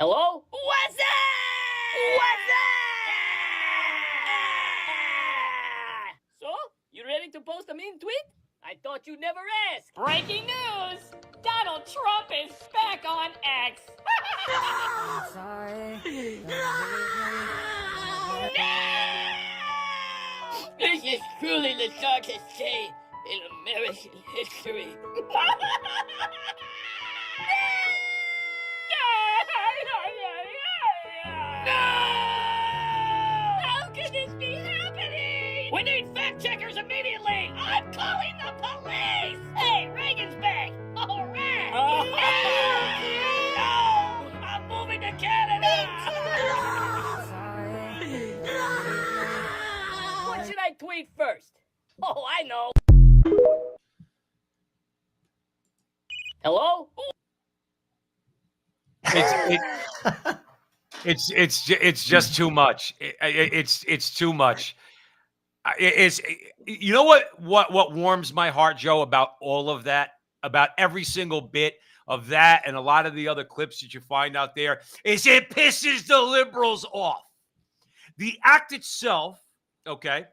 Hello? What's up? What's up? So, you ready to post a mean tweet? I thought you'd never ask. Breaking news! Donald Trump is back on X. I'm sorry. No! This is truly the darkest day in American history. No! How can this be happening? We need fact checkers immediately! I'm calling the police! Hey, Reagan's back! All right! No! I'm moving to Canada! Sorry. What should I tweet first? Oh, I know! Hello? It's just too much. It's too much. It's you know what warms my heart, Joe, about all of that, about every single bit of that, and a lot of the other clips that you find out there, is it pisses the liberals off. The act itself, okay.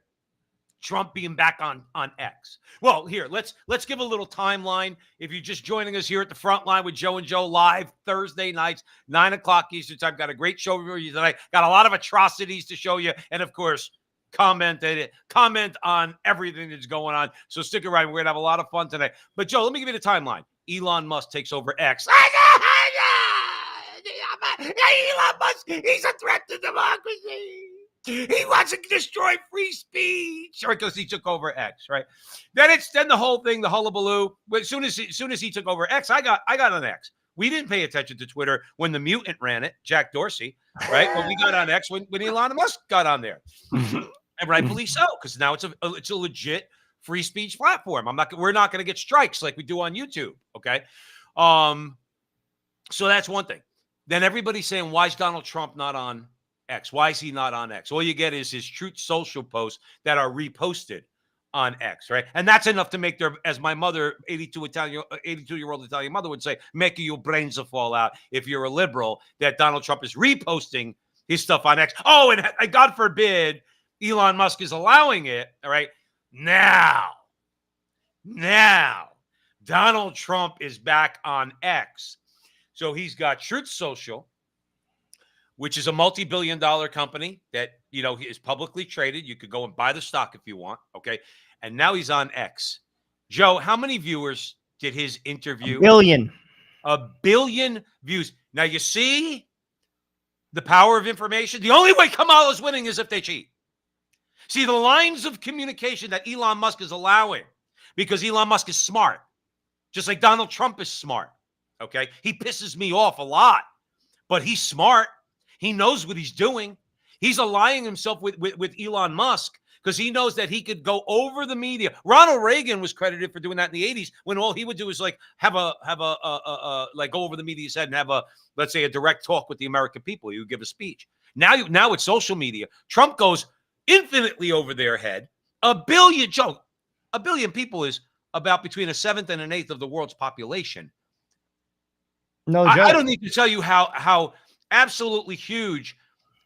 Trump being back on X. Well, here, let's give a little timeline. If you're just joining us here at the front line with Joe and Joe live Thursday nights, 9 o'clock Eastern time. Got a great show for you tonight. Got a lot of atrocities to show you. And, of course, comment on everything that's going on. So stick around. We're going to have a lot of fun tonight. But, Joe, let me give you the timeline. Elon Musk takes over X. Elon Musk, he's a threat to democracy. He wants to destroy free speech, right? Because he took over X, right? Then the whole thing, the hullabaloo. As soon as he took over X, I got on X. We didn't pay attention to Twitter when the mutant ran it, Jack Dorsey, right? When we got on X, when Elon Musk got on there, and rightfully so, because now it's a legit free speech platform. We're not going to get strikes like we do on YouTube, okay? So that's one thing. Then everybody's saying, why is Donald Trump not on X? Why is he not on X? All you get is his Truth Social posts that are reposted on X, right? And that's enough to make as my mother, 82-year-old Italian mother would say, make your brains to fall out if you're a liberal, that Donald Trump is reposting his stuff on X. Oh, and God forbid Elon Musk is allowing it, all right? Now, Donald Trump is back on X. So he's got Truth Social, which is a multi-billion-dollar company that, is publicly traded. You could go and buy the stock if you want, okay? And now he's on X. Joe, how many viewers did his interview? 1 billion. 1 billion views. Now, you see the power of information? The only way Kamala's winning is if they cheat. See, the lines of communication that Elon Musk is allowing, because Elon Musk is smart, just like Donald Trump is smart, okay? He pisses me off a lot, but he's smart. He knows what he's doing. He's allying himself with Elon Musk because he knows that he could go over the media. Ronald Reagan was credited for doing that in the 80s when all he would do is like go over the media's head and have let's say a direct talk with the American people. He would give a speech. Now it's social media. Trump goes infinitely over their head. 1 billion, Joe, 1 billion people is about between a seventh and an eighth of the world's population. No, Joe. I don't need to tell you how absolutely huge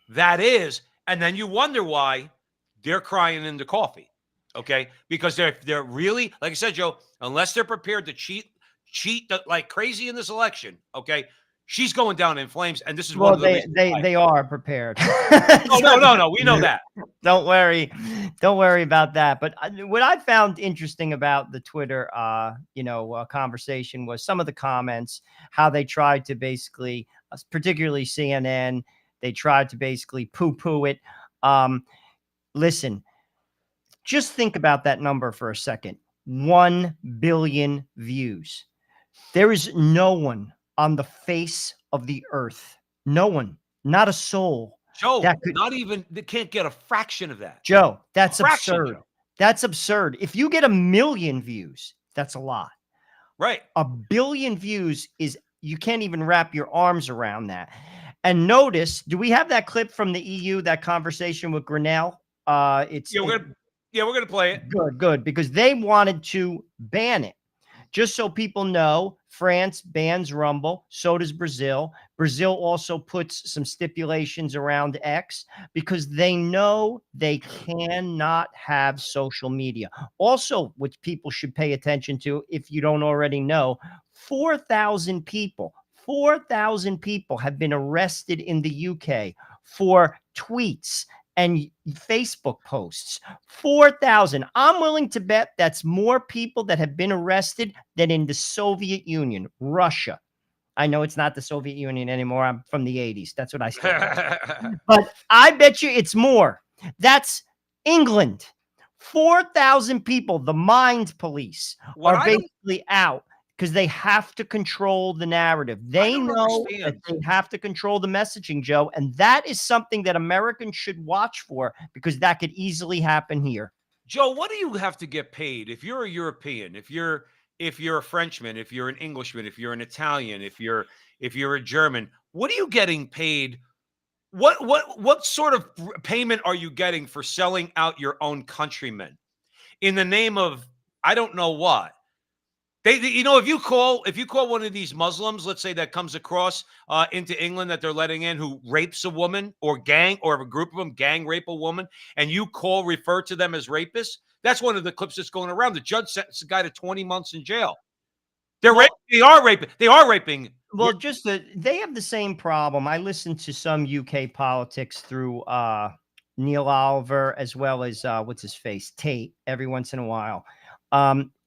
that is, and then you wonder why they're crying into coffee, okay? Because they're really, like I said, Joe, unless they're prepared to cheat like crazy in this election, okay? She's going down in flames, and this is one of the reasons they are prepared. No, we know that. Don't worry about that. But what I found interesting about the Twitter, conversation was some of the comments, how they tried to basically, particularly CNN, they tried to basically poo-poo it. Listen, just think about that number for a second. 1 billion views. There is no one on the face of the earth. No one, not a soul. Joe, they can't get a fraction of that. Joe, that's Fraction, absurd. Joe. That's absurd. If you get 1 million views, that's a lot. Right. 1 billion views is, you can't even wrap your arms around that. And notice, do we have that clip from the EU, that conversation with Grinnell? We're gonna play it. Good, because they wanted to ban it. Just so people know, France bans Rumble. So does Brazil. Brazil also puts some stipulations around X because they know they cannot have social media. Also, which people should pay attention to if you don't already know, 4,000 people. 4,000 people have been arrested in the UK for tweets and Facebook posts. 4,000. I'm willing to bet that's more people that have been arrested than in the Soviet Union, Russia. I know it's not the Soviet Union anymore. I'm from the 80s. That's what I still know. But I bet you it's more. That's England. 4,000 people, the mind police, What are I don't, basically out because they have to control the narrative. I They don't know that understand. they have to control the messaging, Joe. And that is something that Americans should watch for because that could easily happen here. Joe, what do you have to get paid if you're a European, if you're a Frenchman, if you're an Englishman, if you're an Italian, if you're a German, what are you getting paid? What sort of payment are you getting for selling out your own countrymen in the name of I don't know what? You know, if you call one of these Muslims, let's say that comes across into England that they're letting in, who rapes a woman or a group of them gang rape a woman, and you refer to them as rapists, that's one of the clips that's going around. The judge sentenced the guy to 20 months in jail. Well, They are raping. They are raping. well, just that they have the same problem. I listen to some UK politics through Neil Oliver as well as what's his face, Tate, every once in a while.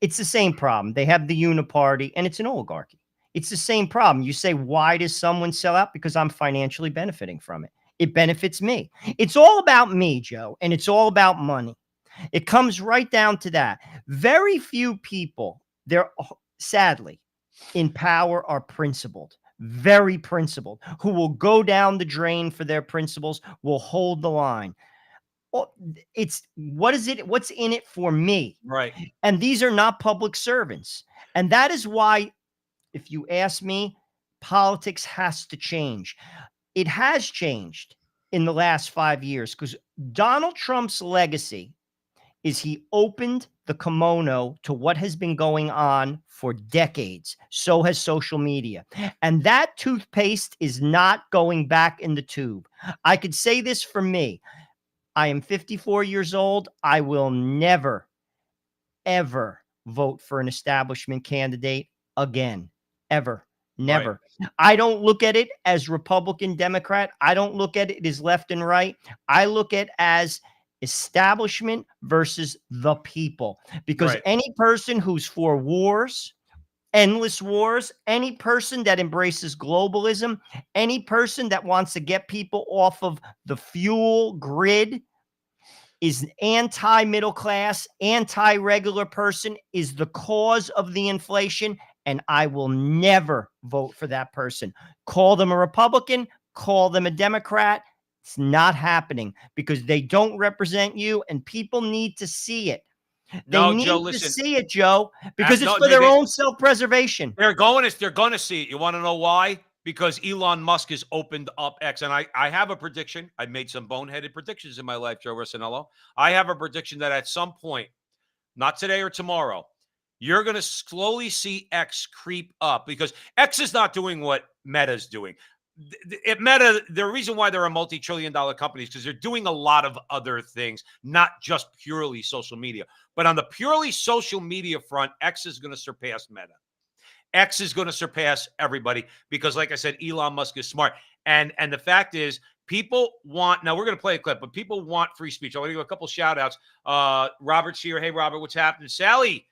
It's the same problem. They have the uniparty and it's an oligarchy. It's the same problem. You say, why does someone sell out? Because I'm financially benefiting from it. It benefits me. It's all about me, Joe, and it's all about money. It comes right down to that. Very few people, they're sadly in power, are principled, very principled, who will go down the drain for their principles, will hold the line. Well, it's what is it? What's in it for me? Right. And these are not public servants. And that is why, if you ask me, politics has to change. It has changed in the last 5 years because Donald Trump's legacy is he opened the kimono to what has been going on for decades. So has social media. And that toothpaste is not going back in the tube. I could say this for me. I am 54 years old. I will never, ever vote for an establishment candidate again. Ever. Never. Right. I don't look at it as Republican, Democrat. I don't look at it as left and right. I look at it as establishment versus the people. Because any person who's for wars, endless wars, any person that embraces globalism, any person that wants to get people off of the fuel grid, is anti-middle class, anti-regular person, is the cause of the inflation, and I will never vote for that person. Call them a Republican, call them a Democrat. It's not happening because they don't represent you, and people need to see it. They need to see it, Joe, because it's for their own self-preservation. They're going to see it. You want to know why? Because Elon Musk has opened up X. And I have a prediction. I've made some boneheaded predictions in my life, Joe Rossinello. I have a prediction that at some point, not today or tomorrow, you're going to slowly see X creep up because X is not doing what Meta's doing. Meta, the reason why they're a multi-trillion-dollar company is because they're doing a lot of other things, not just purely social media. But on the purely social media front, X is going to surpass Meta. X is going to surpass everybody because, like I said, Elon Musk is smart. And the fact is, people want, now we're going to play a clip, but people want free speech. I want to give a couple shout outs. Robert's here. Hey, Robert, what's happening? Sally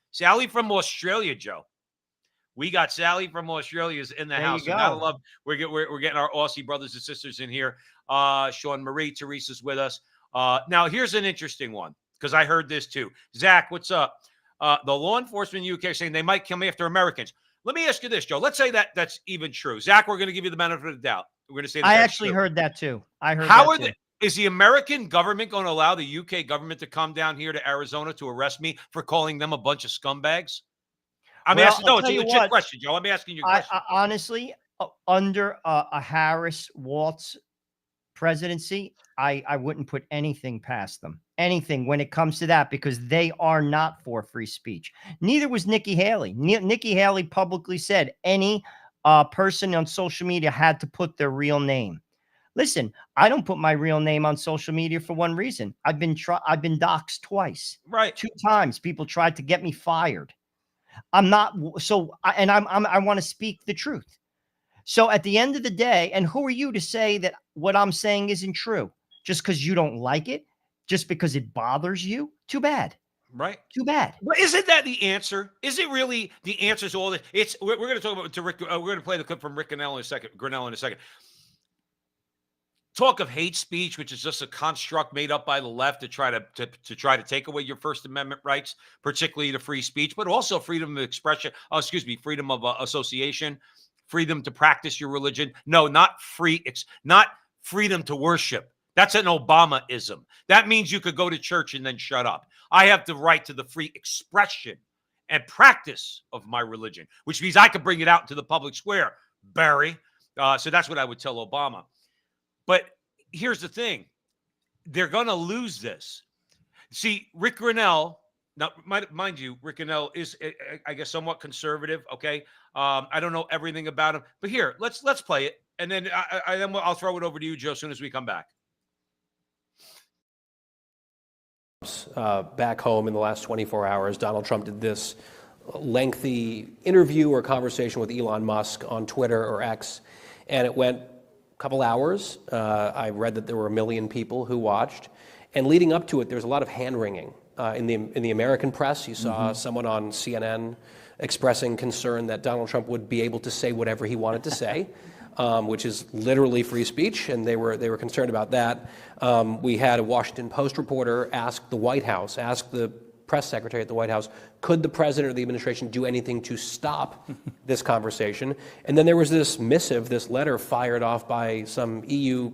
from Australia, Joe. We got Sally from Australia is in the house. So gotta love. We're getting our Aussie brothers and sisters in here. Sean Marie, Teresa's with us. Now here's an interesting one because I heard this too. Zach, what's up? The law enforcement in the UK are saying they might come after Americans. Let me ask you this, Joe. Let's say that's even true. Zach, we're going to give you the benefit of the doubt. We're going to say that I actually heard that too. Is the American government going to allow the UK government to come down here to Arizona to arrest me for calling them a bunch of scumbags? I'm asking. No, it's a legit question, Joe. I'm asking you a question. Honestly, under a Harris-Walz presidency, I wouldn't put anything past them. anything when it comes to that because they are not for free speech. Neither was Nikki Haley. Nikki Haley publicly said any person on social media had to put their real name. Listen, I don't put my real name on social media for one reason. I've been doxxed twice. Right. 2 times people tried to get me fired. I'm not so I want to speak the truth. So at the end of the day, and who are you to say that what I'm saying isn't true? Just because you don't like it, just because it bothers you? Too bad. Right. Too bad. But isn't that the answer? Is it really the answer to all this? It's we're going to talk about to Rick. We're going to play the clip from Rick Grinnell in a second. Talk of hate speech, which is just a construct made up by the left to try to take away your First Amendment rights, particularly to free speech, but also freedom of expression. Freedom of association, freedom to practice your religion. No, not freedom to worship. That's an Obama-ism. That means you could go to church and then shut up. I have the right to the free expression and practice of my religion, which means I could bring it out into the public square, Barry. So that's what I would tell Obama. But here's the thing. They're going to lose this. See, Rick Grinnell, now, mind you, Rick Grinnell is, I guess, somewhat conservative, okay? I don't know everything about him. But here, let's play it, and then I'll throw it over to you, Joe, as soon as we come back. Back home in the last 24 hours, Donald Trump did this lengthy interview or conversation with Elon Musk on Twitter or X, and it went couple hours. I read that there were 1 million people who watched, and leading up to it, there was a lot of hand wringing in the American press. You saw someone on CNN expressing concern that Donald Trump would be able to say whatever he wanted to say, which is literally free speech, and they were concerned about that. We had a Washington Post reporter ask the press secretary at the White House, could the president or the administration do anything to stop this conversation? And then there was this missive, this letter fired off by some EU,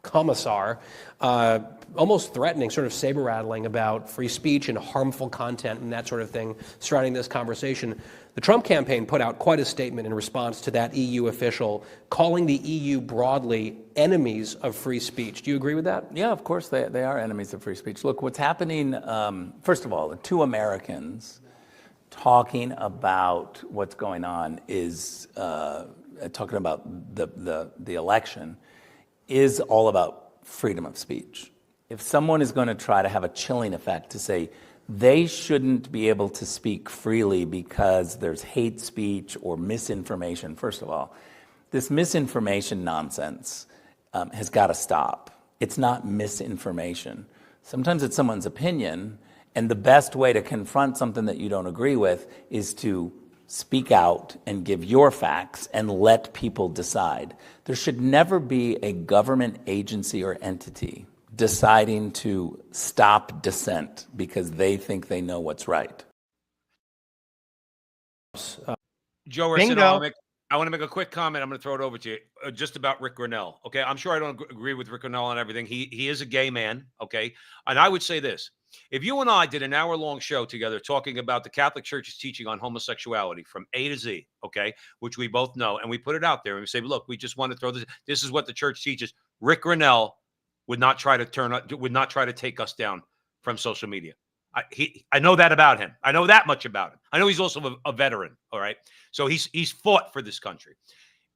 commissar, almost threatening, sort of saber rattling about free speech and harmful content and that sort of thing surrounding this conversation. The Trump campaign put out quite a statement in response to that EU official, calling the EU broadly enemies of free speech. Do you agree with that? Yeah, of course they are enemies of free speech. Look, what's happening, first of all, the 2 Americans talking about what's going on is, talking about the election, is all about freedom of speech. If someone is going to try to have a chilling effect to say they shouldn't be able to speak freely because there's hate speech or misinformation, first of all, this misinformation nonsense has got to stop. It's not misinformation. Sometimes it's someone's opinion, and the best way to confront something that you don't agree with is to speak out and give your facts and let people decide. There should never be a government agency or entity deciding to stop dissent because they think they know what's right. Joe Arsenault, I want to make a quick comment. I'm going to throw it over to you just about Rick Grinnell. Okay, I'm sure I don't agree with Rick Grinnell on everything. He is a gay man. Okay, and I would say this: if you and I did an hour-long show together talking about the Catholic Church's teaching on homosexuality from A to Z, okay, which we both know, and we put it out there and we say, look, we just want to throw this. This is what the church teaches. Rick Grinnell would not try to take us down from social media. I know that about him. I know that much about him. I know he's also a veteran. All right. So he's fought for this country,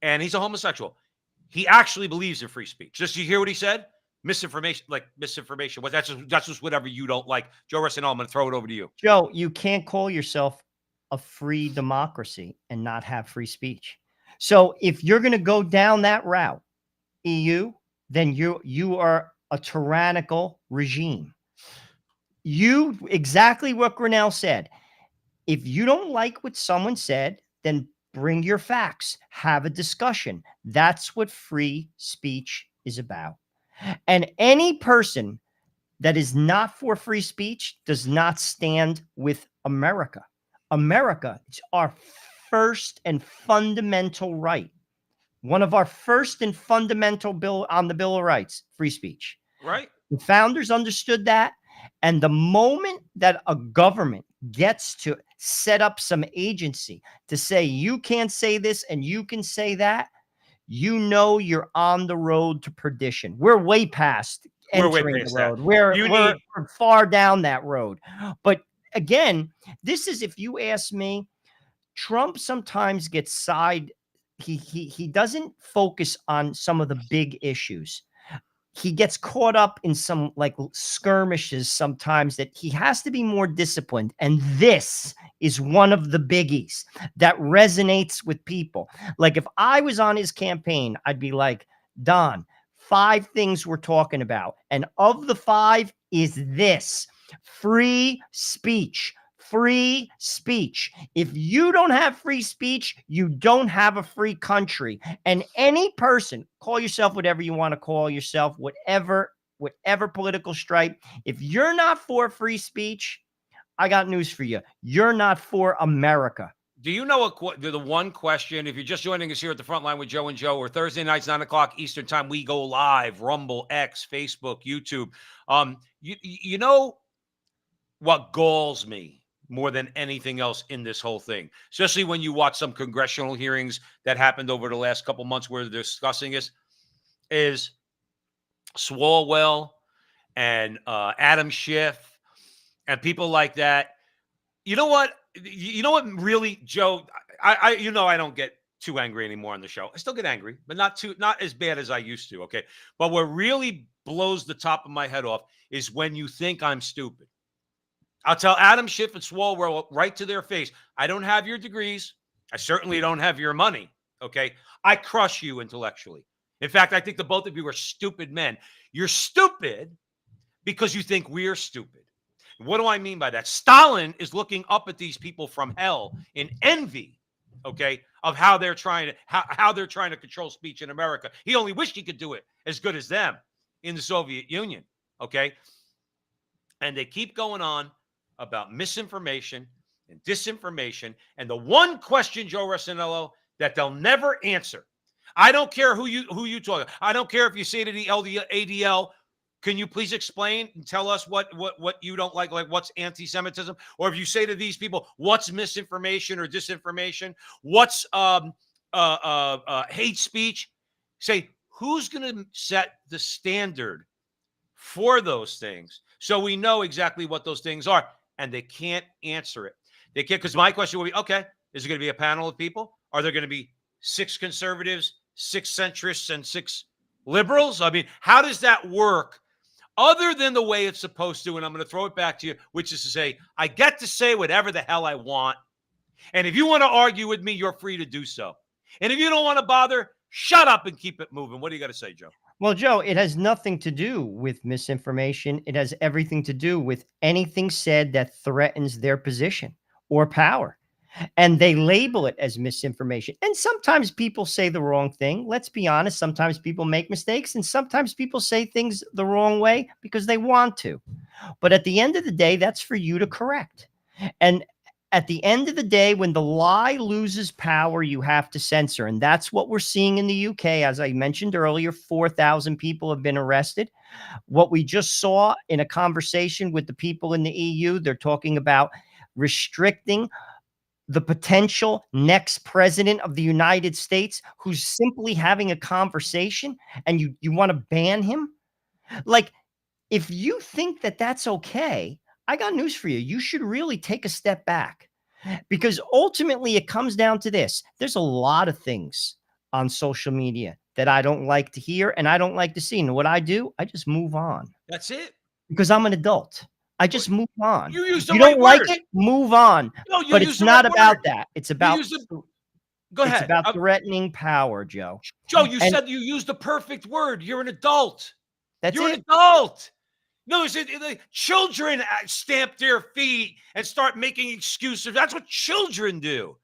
and he's a homosexual. He actually believes in free speech. Just you hear what he said? Misinformation. Well, that's just whatever you don't like. Joe Arsenault, I'm going to throw it over to you. Joe, you can't call yourself a free democracy and not have free speech. So if you're going to go down that route, EU, then you are a tyrannical regime. You exactly what Grinnell said. If you don't like what someone said, then bring your facts, have a discussion. That's what free speech is about. And any person that is not for free speech does not stand with America. America is our first and fundamental right. One of our first and fundamental bill on the Bill of Rights, free speech. Right. The founders understood that. And the moment that a government gets to set up some agency to say, you can't say this and you can say that, you know you're on the road to perdition. We're way past We're way entering the past that. road. We're You we're, need we're far down that road. But again, this is, if you ask me, Trump sometimes gets side. He doesn't focus on some of the big issues. He gets caught up in some like skirmishes sometimes that he has to be more disciplined. And this is one of the biggies that resonates with people. Like if I was on his campaign, I'd be like, Don, 5 things we're talking about. And of the 5 is this: free speech. Free speech. If you don't have free speech, you don't have a free country. And any person, call yourself whatever you want to call yourself, whatever political stripe, if you're not for free speech, I got news for you. You're not for America. Do you know the one question? If you're just joining us here at the front line with Joe and Joe, or Thursday nights, 9:00 Eastern time, we go live, Rumble, X, Facebook, YouTube. You know what galls me more than anything else in this whole thing, especially when you watch some congressional hearings that happened over the last couple months where they're discussing this, is Swalwell and Adam Schiff and people like that. You know what? You know what really, Joe? I I don't get too angry anymore on the show. I still get angry, but not as bad as I used to. Okay, but what really blows the top of my head off is when you think I'm stupid. I'll tell Adam Schiff and Swalwell right to their face, I don't have your degrees. I certainly don't have your money. Okay. I crush you intellectually. In fact, I think the both of you are stupid men. You're stupid because you think we're stupid. What do I mean by that? Stalin is looking up at these people from hell in envy, okay, of how they're trying to control speech in America. He only wished he could do it as good as them in the Soviet Union, okay? And they keep going on about misinformation and disinformation. And the one question, Joe Rossinello, that they'll never answer. I don't care who you talk. I don't care if you say to the ADL, can you please explain and tell us what you don't like what's anti-Semitism? Or if you say to these people, what's misinformation or disinformation? What's hate speech? Say, who's going to set the standard for those things so we know exactly what those things are? And they can't answer it. They can't, because my question would be, okay, is it going to be a panel of people? Are there going to be 6 conservatives, 6 centrists, and 6 liberals? I mean, how does that work other than the way it's supposed to? And I'm going to throw it back to you, which is to say, I get to say whatever the hell I want. And if you want to argue with me, you're free to do so. And if you don't want to bother, shut up and keep it moving. What do you got to say, Joe? Well, Joe, it has nothing to do with misinformation. It has everything to do with anything said that threatens their position or power. And they label it as misinformation. And sometimes people say the wrong thing. Let's be honest. Sometimes people make mistakes, and sometimes people say things the wrong way because they want to. But at the end of the day, that's for you to correct. And at the end of the day, when the lie loses power, you have to censor. And that's what we're seeing in the UK. As I mentioned earlier, 4,000 people have been arrested. What we just saw in a conversation with the people in the EU, they're talking about restricting the potential next president of the United States who's simply having a conversation, and you want to ban him? Like, if you think that that's okay, I got news for you. You should really take a step back, because ultimately it comes down to this. There's a lot of things on social media that I don't like to hear and I don't like to see. And what I do, I just move on. That's it. Because I'm an adult. I just move on. You use the You right don't like word. it? Move on. No, you But use it's the not right about word. that. It's about Go it's ahead. about threatening power, Joe. Joe, you And said you used the perfect word. You're an adult. that's You're it. an adult. No, the children stamp their feet and start making excuses. That's what children do.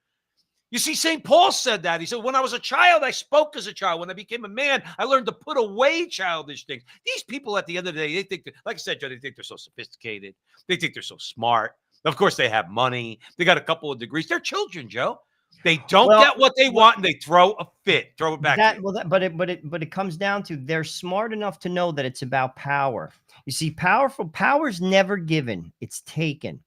You see, St. Paul said that. He said, when I was a child, I spoke as a child. When I became a man, I learned to put away childish things. These people at the end of the day, they think, like I said, Joe, they think they're so sophisticated. They think they're so smart. Of course, they have money. They got a couple of degrees. They're children, Joe. They don't get what they want, and they throw a fit. Throw it back to you. But it comes down to they're smart enough to know that it's about power. You see, power's never given; it's taken,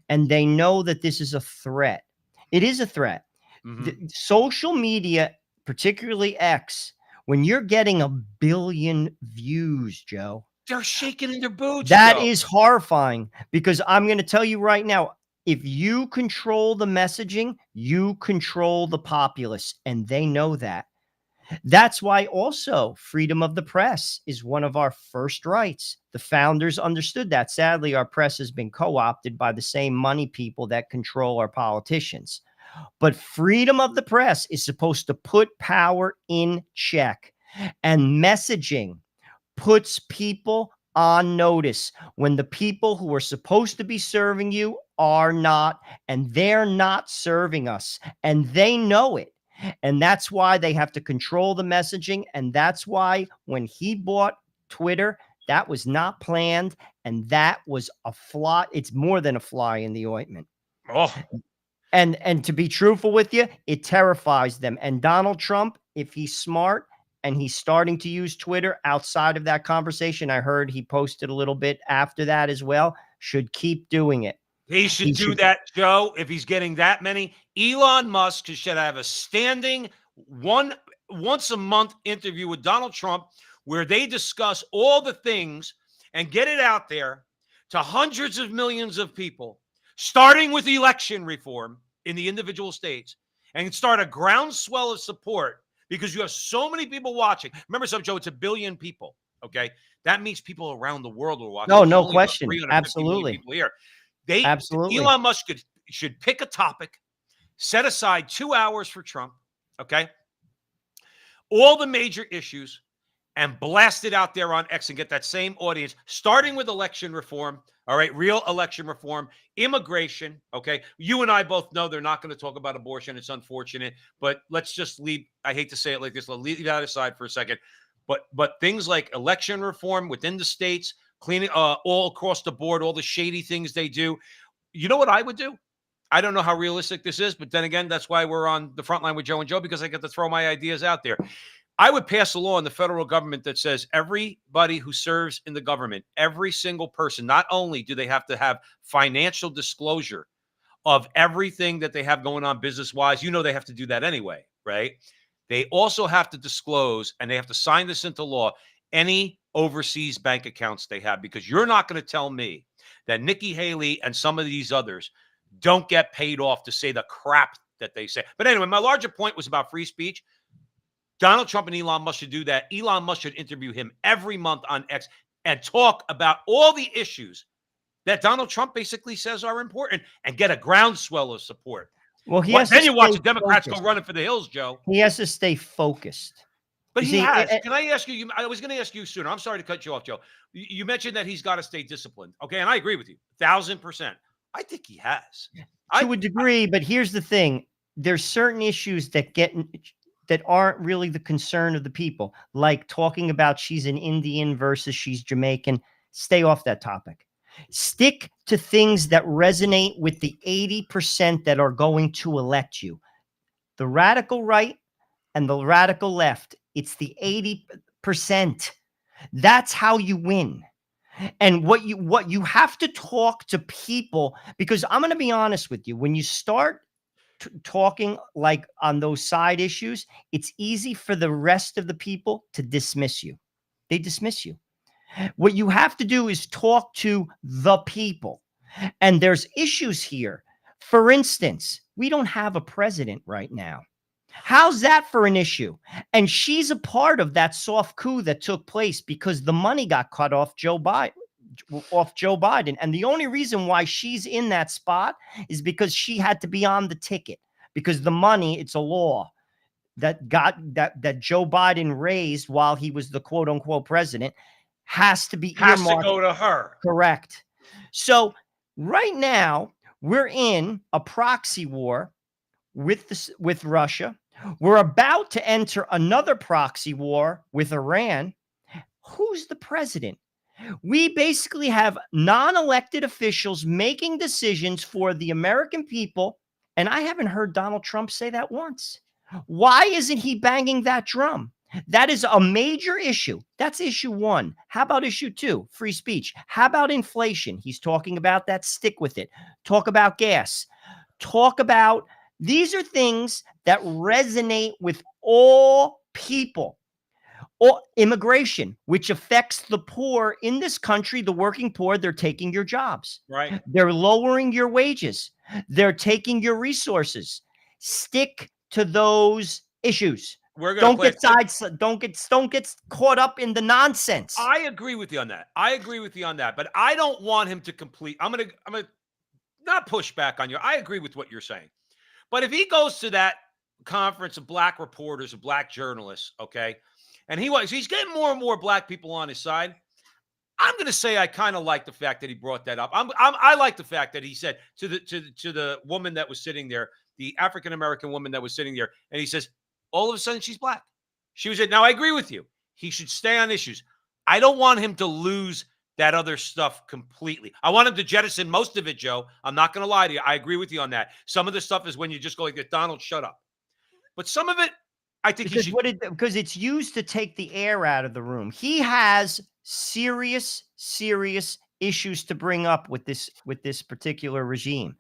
and they know that this is a threat. It is a threat. Mhm. Social media, particularly X, when you're getting 1 billion views, Joe, They're shaking in their boots, That Joe. is horrifying, because I'm going to tell you right now, if you control the messaging, you control the populace, and they know that. That's why also freedom of the press is one of our first rights. The founders understood that. Sadly, our press has been co-opted by the same money people that control our politicians. But freedom of the press is supposed to put power in check, and messaging puts people on notice when the people who are supposed to be serving you are not, and they're not serving us, and they know it. And that's why they have to control the messaging. And that's why when he bought Twitter, that was not planned. And that was a fly. It's more than a fly in the ointment. Oh, And to be truthful with you, it terrifies them. And Donald Trump, if he's smart and he's starting to use Twitter outside of that conversation, I heard he posted a little bit after that as well, should keep doing it. he should do that, Joe, if he's getting that many. Elon Musk should have a standing once a month interview with Donald Trump where they discuss all the things and get it out there to hundreds of millions of people, starting with election reform in the individual states, and start a groundswell of support because you have so many people watching. Remember something, Joe, it's 1 billion people, okay? That means people around the world are watching. No, There's no only about question. 350 million Absolutely. people here. Absolutely. Elon Musk should pick a topic, set aside 2 hours for Trump, okay? All the major issues, and blast it out there on X and get that same audience, starting with election reform, all right, real election reform, immigration, okay? You and I both know they're not going to talk about abortion. It's unfortunate, but let's just leave, I hate to say it like this, leave that aside for a second. But things like election reform within the states, cleaning all across the board, all the shady things they do. You know what I would do? I don't know how realistic this is, but then again, that's why we're on the front line with Joe and Joe, because I get to throw my ideas out there. I would pass a law in the federal government that says everybody who serves in the government, every single person, not only do they have to have financial disclosure of everything that they have going on business-wise, you know they have to do that anyway, right? They also have to disclose, and they have to sign this into law, any overseas bank accounts they have, because you're not going to tell me that Nikki Haley and some of these others don't get paid off to say the crap that they say. But anyway, my larger point was about free speech. Donald Trump and Elon Musk should do that. Elon Musk should interview him every month on X and talk about all the issues that Donald Trump basically says are important and get a groundswell of support. Well, Then you watch the Democrats go running for the hills, Joe. He has to stay focused. But he has. Can I ask you? I was going to ask you sooner. I'm sorry to cut you off, Joe. You mentioned that he's got to stay disciplined. Okay, and I agree with you, 1,000%. I think he has. To a degree, but here's the thing. There's certain issues that aren't really the concern of the people, like talking about she's an Indian versus she's Jamaican. Stay off that topic. Stick to things that resonate with the 80% that are going to elect you. The radical right and the radical left, it's the 80%. That's how you win. And what you have to talk to people, because I'm going to be honest with you, when you start talking like on those side issues, it's easy for the rest of the people to dismiss you. They dismiss you. What you have to do is talk to the people. And there's issues here. For instance, we don't have a president right now. How's that for an issue? And she's a part of that soft coup that took place because the money got cut off Joe Biden. And the only reason why she's in that spot is because she had to be on the ticket, because the money, it's a law that Joe Biden raised while he was the quote unquote president, has to go to her. Correct. So right now we're in a proxy war with Russia. We're about to enter another proxy war with Iran. Who's the president? We basically have non-elected officials making decisions for the American people. And I haven't heard Donald Trump say that once. Why isn't he banging that drum? That is a major issue. That's issue one. How about issue two? Free speech. How about inflation? He's talking about that. Stick with it. Talk about gas. Talk about, these are things that resonate with all people. or immigration, which affects the poor in this country, the working poor. They're taking your jobs. Right. They're lowering your wages. They're taking your resources. Stick to those issues. We're going to play. Don't get caught up in the nonsense. I agree with you on that. But I don't want him to complete. I'm gonna not push back on you. I agree with what you're saying. But if he goes to that conference of black reporters, of black journalists, okay, and he's getting more and more black people on his side, I'm going to say I kind of like the fact that he brought that up. I like the fact that he said to the woman that was sitting there, the African American woman that was sitting there, and he says, all of a sudden she's black. She was it. Now I agree with you. He should stay on issues. I don't want him to lose that other stuff completely. I want him to jettison most of it, Joe. I'm not going to lie to you. I agree with you on that. Some of the stuff is when you just go like, Donald, shut up. But some of it, I think because it's used to take the air out of the room. He has serious issues to bring up with this particular regime.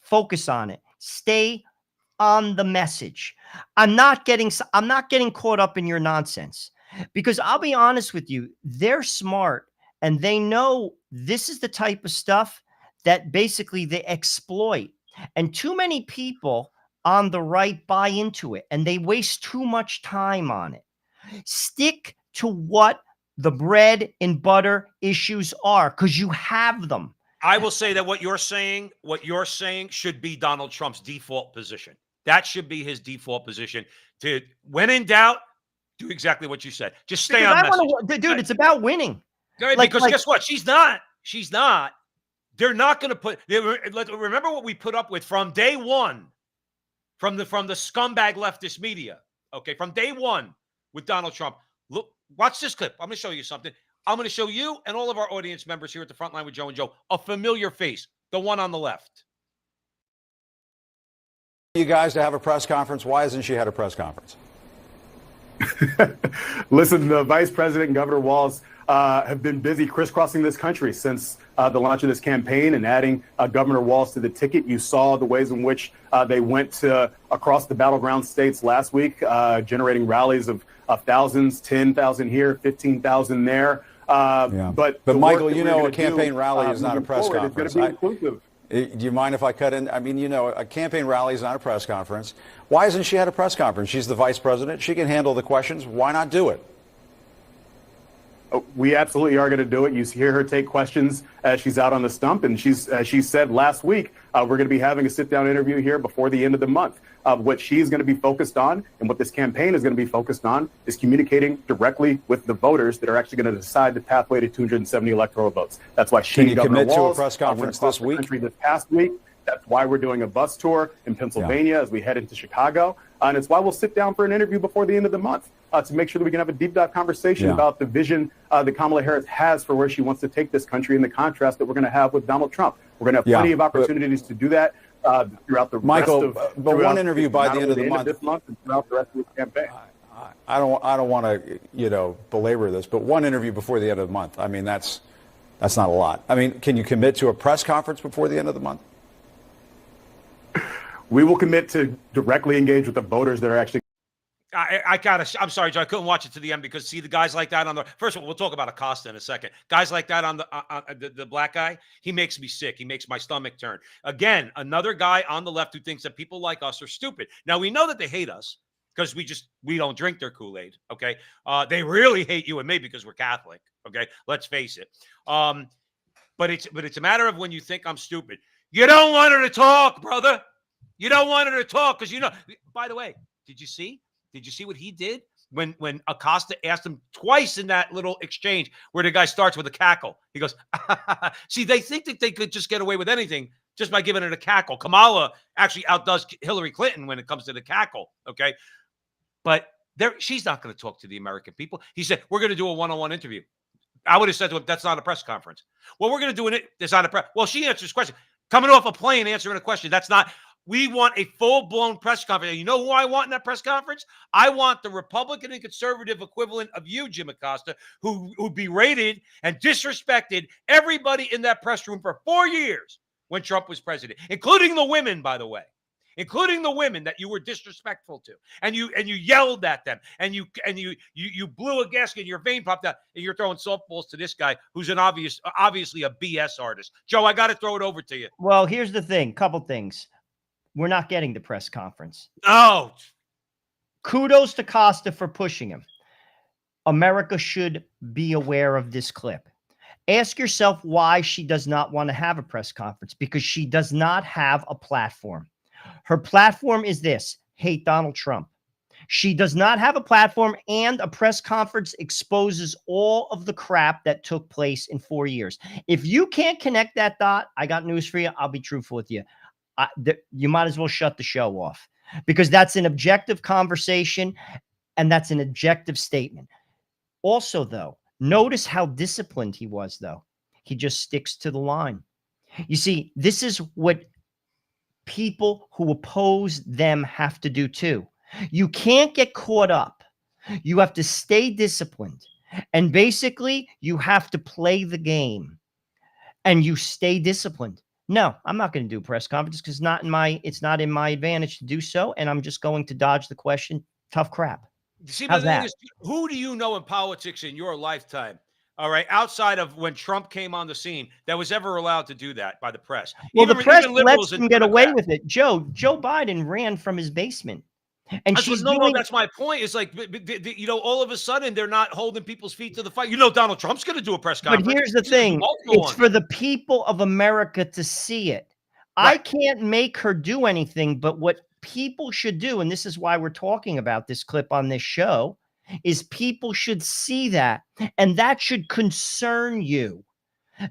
Focus on it. Stay on the message. I'm not getting caught up in your nonsense, because I'll be honest with you, they're smart and they know this is the type of stuff that basically they exploit. And too many people on the right buy into it and they waste too much time on it. Stick to what the bread and butter issues are, because you have them. I will say that what you're saying should be Donald Trump's default position. That should be his default position. To when in doubt, do exactly what you said. Just stay on message. Dude, it's about winning. Because guess what? She's not. They're not going to put. Remember what we put up with from day one, from the scumbag leftist media. Okay, from day one with Donald Trump. Look, watch this clip. I'm going to show you something. I'm going to show you and all of our audience members here at the Frontline with Joe and Joe a familiar face, the one on the left. You guys to have a press conference. Why hasn't she had a press conference? Listen, the Vice President and Governor Walz have been busy crisscrossing this country since the launch of this campaign and adding Governor Walz to the ticket. You saw the ways in which they went across the battleground states last week, generating rallies of thousands, 10,000 here, 15,000 there. But Michael, you know, a campaign rally is not a press conference. It's going to be inclusive. Do you mind if I cut in? I mean, you know, a campaign rally is not a press conference. Why hasn't she had a press conference? She's the vice president. She can handle the questions. Why not do it? We absolutely are going to do it. You hear her take questions as she's out on the stump. And she said last week, we're going to be having a sit-down interview here before the end of the month. What she's going to be focused on and what this campaign is going to be focused on is communicating directly with the voters that are actually going to decide the pathway to 270 electoral votes. That's why she commit to a press conference this week? This past week. That's why we're doing a bus tour in Pennsylvania as we head into Chicago. And it's why we'll sit down for an interview before the end of the month to make sure that we can have a deep dive conversation about the vision that Kamala Harris has for where she wants to take this country and the contrast that we're going to have with Donald Trump. We're going to have plenty of opportunities to do that throughout the rest of but one interview by the end of the month. This month and throughout the rest of the campaign. I don't want to belabor this, but one interview before the end of the month. I mean, that's not a lot. I mean, can you commit to a press conference before the end of the month? We will commit to directly engage with the voters that are actually. I'm sorry, Joe. I couldn't watch it to the end because see the guys like that on the. First of all, we'll talk about Acosta in a second. Guys like that on the black guy, he makes me sick. He makes my stomach turn. Again, another guy on the left who thinks that people like us are stupid. Now we know that they hate us because we don't drink their Kool-Aid. Okay, they really hate you and me because we're Catholic. Okay, let's face it. But it's a matter of when you think I'm stupid. You don't want her to talk, brother. You don't want her to talk because by the way, did you see what he did when Acosta asked him twice in that little exchange where the guy starts with a cackle? He goes, see, they think that they could just get away with anything just by giving it a cackle. Kamala actually outdoes Hillary Clinton when it comes to the cackle. Okay. But she's not going to talk to the American people. He said, we're going to do a one-on-one interview. I would have said to him, that's not a press conference. Well, we're going to do it. That's not a press. Well, she answers question. Coming off a plane, answering a question. That's not. We want a full-blown press conference. And you know who I want in that press conference? I want the Republican and conservative equivalent of you, Jim Acosta, who berated and disrespected everybody in that press room for 4 years when Trump was president, including the women, by the way. including the women that you were disrespectful to, and you yelled at them, and you blew a gasket, and your vein popped out, and you're throwing softballs to this guy who's obviously a BS artist. Joe, I got to throw it over to you. Well, here's the thing. Couple things. We're not getting the press conference. No. Kudos to Costa for pushing him. America should be aware of this clip. Ask yourself why she does not want to have a press conference, because she does not have a platform. Her platform is this: hate Donald Trump. She does not have a platform, and a press conference exposes all of the crap that took place in 4 years. If you can't connect that dot, I got news for you. I'll be truthful with you. You might as well shut the show off, because that's an objective conversation and that's an objective statement. Also, though, notice how disciplined he was, though. He just sticks to the line. You see, this is what people who oppose them have to do too. You can't get caught up. You have to stay disciplined. And basically, you have to play the game. And you stay disciplined. No, I'm not going to do a press conference because it's not in my advantage to do so. And I'm just going to dodge the question. Tough crap. See, How's the thing that? is, who do you know in politics in your lifetime, all right, outside of when Trump came on the scene, that was ever allowed to do that by the press? Well, the press even liberals lets and him get away Democrats. with it. Joe Biden ran from his basement. And she's No, doing that's my point. It's like, all of a sudden they're not holding people's feet to the fire. Donald Trump's going to do a press conference. But here's the He's gonna do thing. multiple It's ones. for the people of America to see it. Right. I can't make her do anything, but what people should do, and this is why we're talking about this clip on this show, is people should see that, and that should concern you.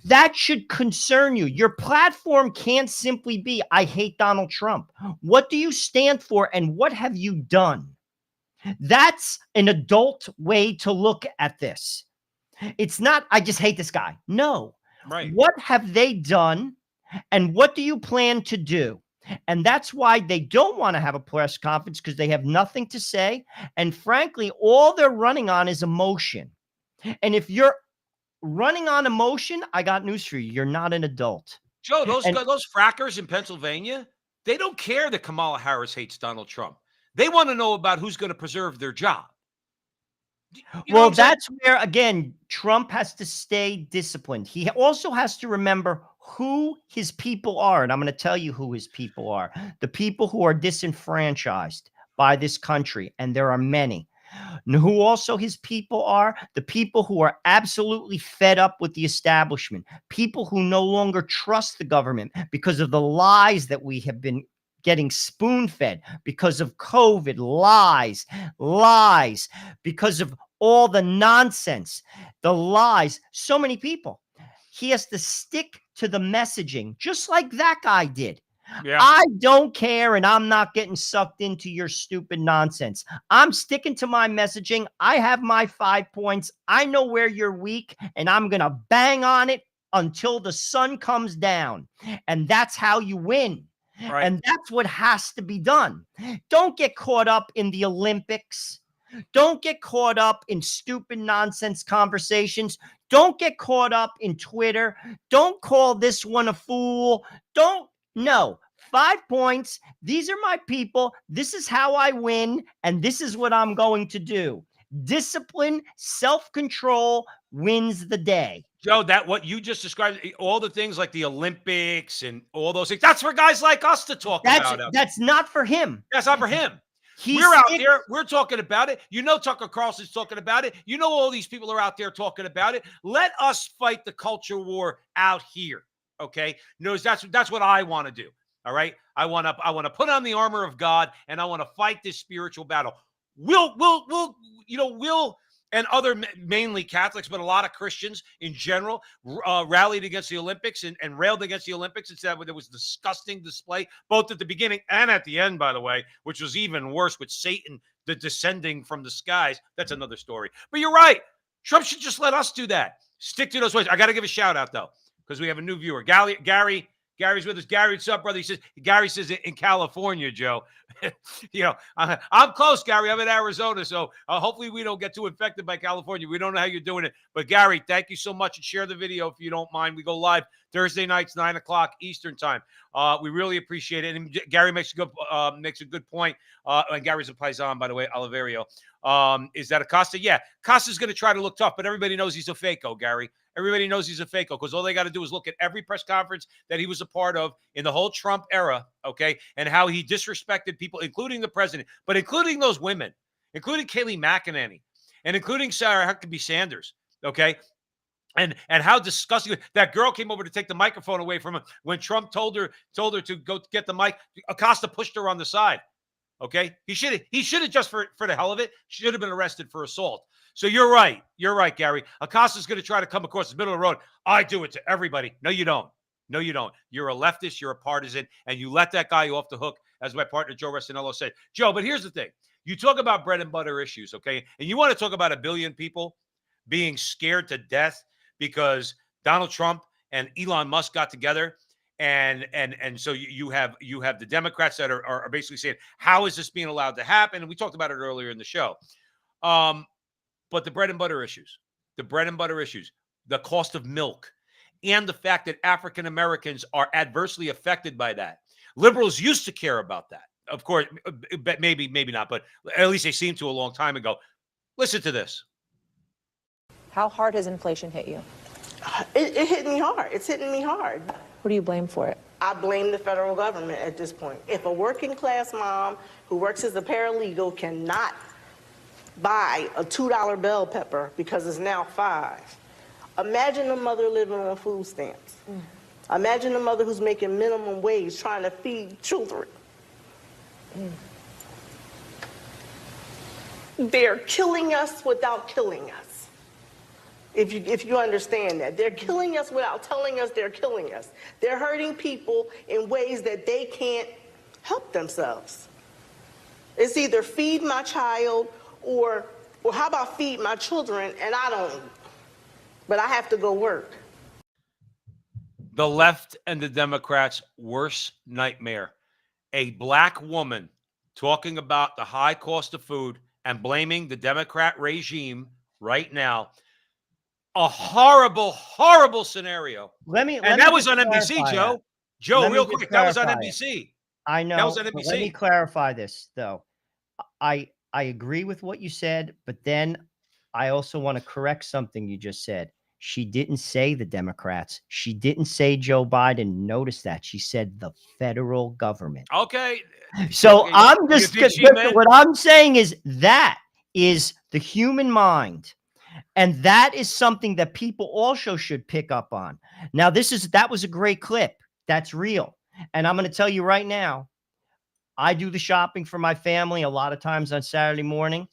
That should concern you. Your platform can't simply be, I hate Donald Trump. What do you stand for, and what have you done? That's an adult way to look at this. It's not, I just hate this guy. No. Right. What have they done, and what do you plan to do? And that's why they don't want to have a press conference, because they have nothing to say. And frankly, all they're running on is emotion. And if you're running on emotion, I got news for you. You're not an adult. Joe, those frackers in Pennsylvania, they don't care that Kamala Harris hates Donald Trump. They want to know about who's going to preserve their job. Well, that's where, again, Trump has to stay disciplined. He also has to remember who his people are. And I'm going to tell you who his people are. The people who are disenfranchised by this country. And there are many. And who also his people are? The people who are absolutely fed up with the establishment. People who no longer trust the government because of the lies that we have been getting spoon-fed, because of COVID, lies, because of all the nonsense, the lies. So many people. He has to stick to the messaging, just like that guy did. Yeah. I don't care, and I'm not getting sucked into your stupid nonsense. I'm sticking to my messaging. I have my 5 points. I know where you're weak, and I'm going to bang on it until the sun comes down. And that's how you win. Right. And that's what has to be done. Don't get caught up in the Olympics. Don't get caught up in stupid nonsense conversations. Don't get caught up in Twitter. Don't call this one a fool. No. 5 points. These are my people. This is how I win. And this is what I'm going to do. Discipline, self-control wins the day. Joe, that what you just described, all the things like the Olympics and all those things, that's for guys like us to talk about. That's not for him. That's not for him. We're out there. We're talking about it. Tucker Carlson's talking about it. All these people are out there talking about it. Let us fight the culture war out here. Okay. That's what I want to do. All right. I want to put on the armor of God, and I want to fight this spiritual battle. We'll and other, mainly Catholics, but a lot of Christians in general, rallied against the Olympics and railed against the Olympics and said there was a disgusting display, both at the beginning and at the end, by the way, which was even worse with Satan descending from the skies. That's another story. But you're right. Trump should just let us do that. Stick to those ways. I got to give a shout out, though, because we have a new viewer. Gary Gary's with us. Gary, what's up, brother? Gary says in California, Joe. I'm close, Gary. I'm in Arizona, so hopefully we don't get too infected by California. We don't know how you're doing it. But Gary, thank you so much. And share the video if you don't mind. We go live Thursday nights, 9 o'clock Eastern time. We really appreciate it. And Gary makes a good point. And Gary's a paisan, by the way, Oliverio. Is that Acosta? Yeah, Acosta's going to try to look tough, but everybody knows he's a fako, Gary. Everybody knows he's a fako because all they got to do is look at every press conference that he was a part of in the whole Trump era, okay, and how he disrespected people, including the president, but including those women, including Kayleigh McEnany, and including Sarah Huckabee Sanders, okay? And how disgusting that girl came over to take the microphone away from him when Trump told her to go get the mic. Acosta pushed her on the side. Okay, he should have just for the hell of it should have been arrested for assault. So you're right, Gary. Acosta's going to try to come across the middle of the road. I do it to everybody. No, you don't. No, you don't. You're a leftist. You're a partisan, and you let that guy off the hook, as my partner Joe Resinello said. Joe, but here's the thing: you talk about bread and butter issues, okay, and you want to talk about 1 billion people being scared to death because Donald Trump and Elon Musk got together. And so you have the Democrats that are basically saying, how is this being allowed to happen? And we talked about it earlier in the show. But the bread and butter issues, the cost of milk, and the fact that African Americans are adversely affected by that. Liberals used to care about that. Of course, maybe not, but at least they seemed to a long time ago. Listen to this. How hard has inflation hit you? It hit me hard. It's hitting me hard. What do you blame for it? I blame the federal government at this point. If a working class mom who works as a paralegal cannot buy a $2 bell pepper because it's now $5, imagine a mother living on food stamps. Imagine a mother who's making minimum wage trying to feed children. They're killing us without killing us. If you understand that. They're killing us without telling us they're killing us. They're hurting people in ways that they can't help themselves. It's either feed my child or how about feed my children and I don't eat, but I have to go work. The left and the Democrats' worst nightmare. A black woman talking about the high cost of food and blaming the Democrat regime right now. A horrible, horrible scenario. That was on NBC, Joe. Joe, real quick, that was on NBC. I know. That was on NBC. Let me clarify this, though. I agree with what you said, but then I also want to correct something you just said. She didn't say the Democrats. She didn't say Joe Biden. Notice that. She said the federal government. Okay. So okay. I'm just what I'm saying is that is the human mind. And that is something that people also should pick up on. Now, that was a great clip. That's real. And I'm going to tell you right now, I do the shopping for my family a lot of times on Saturday morning.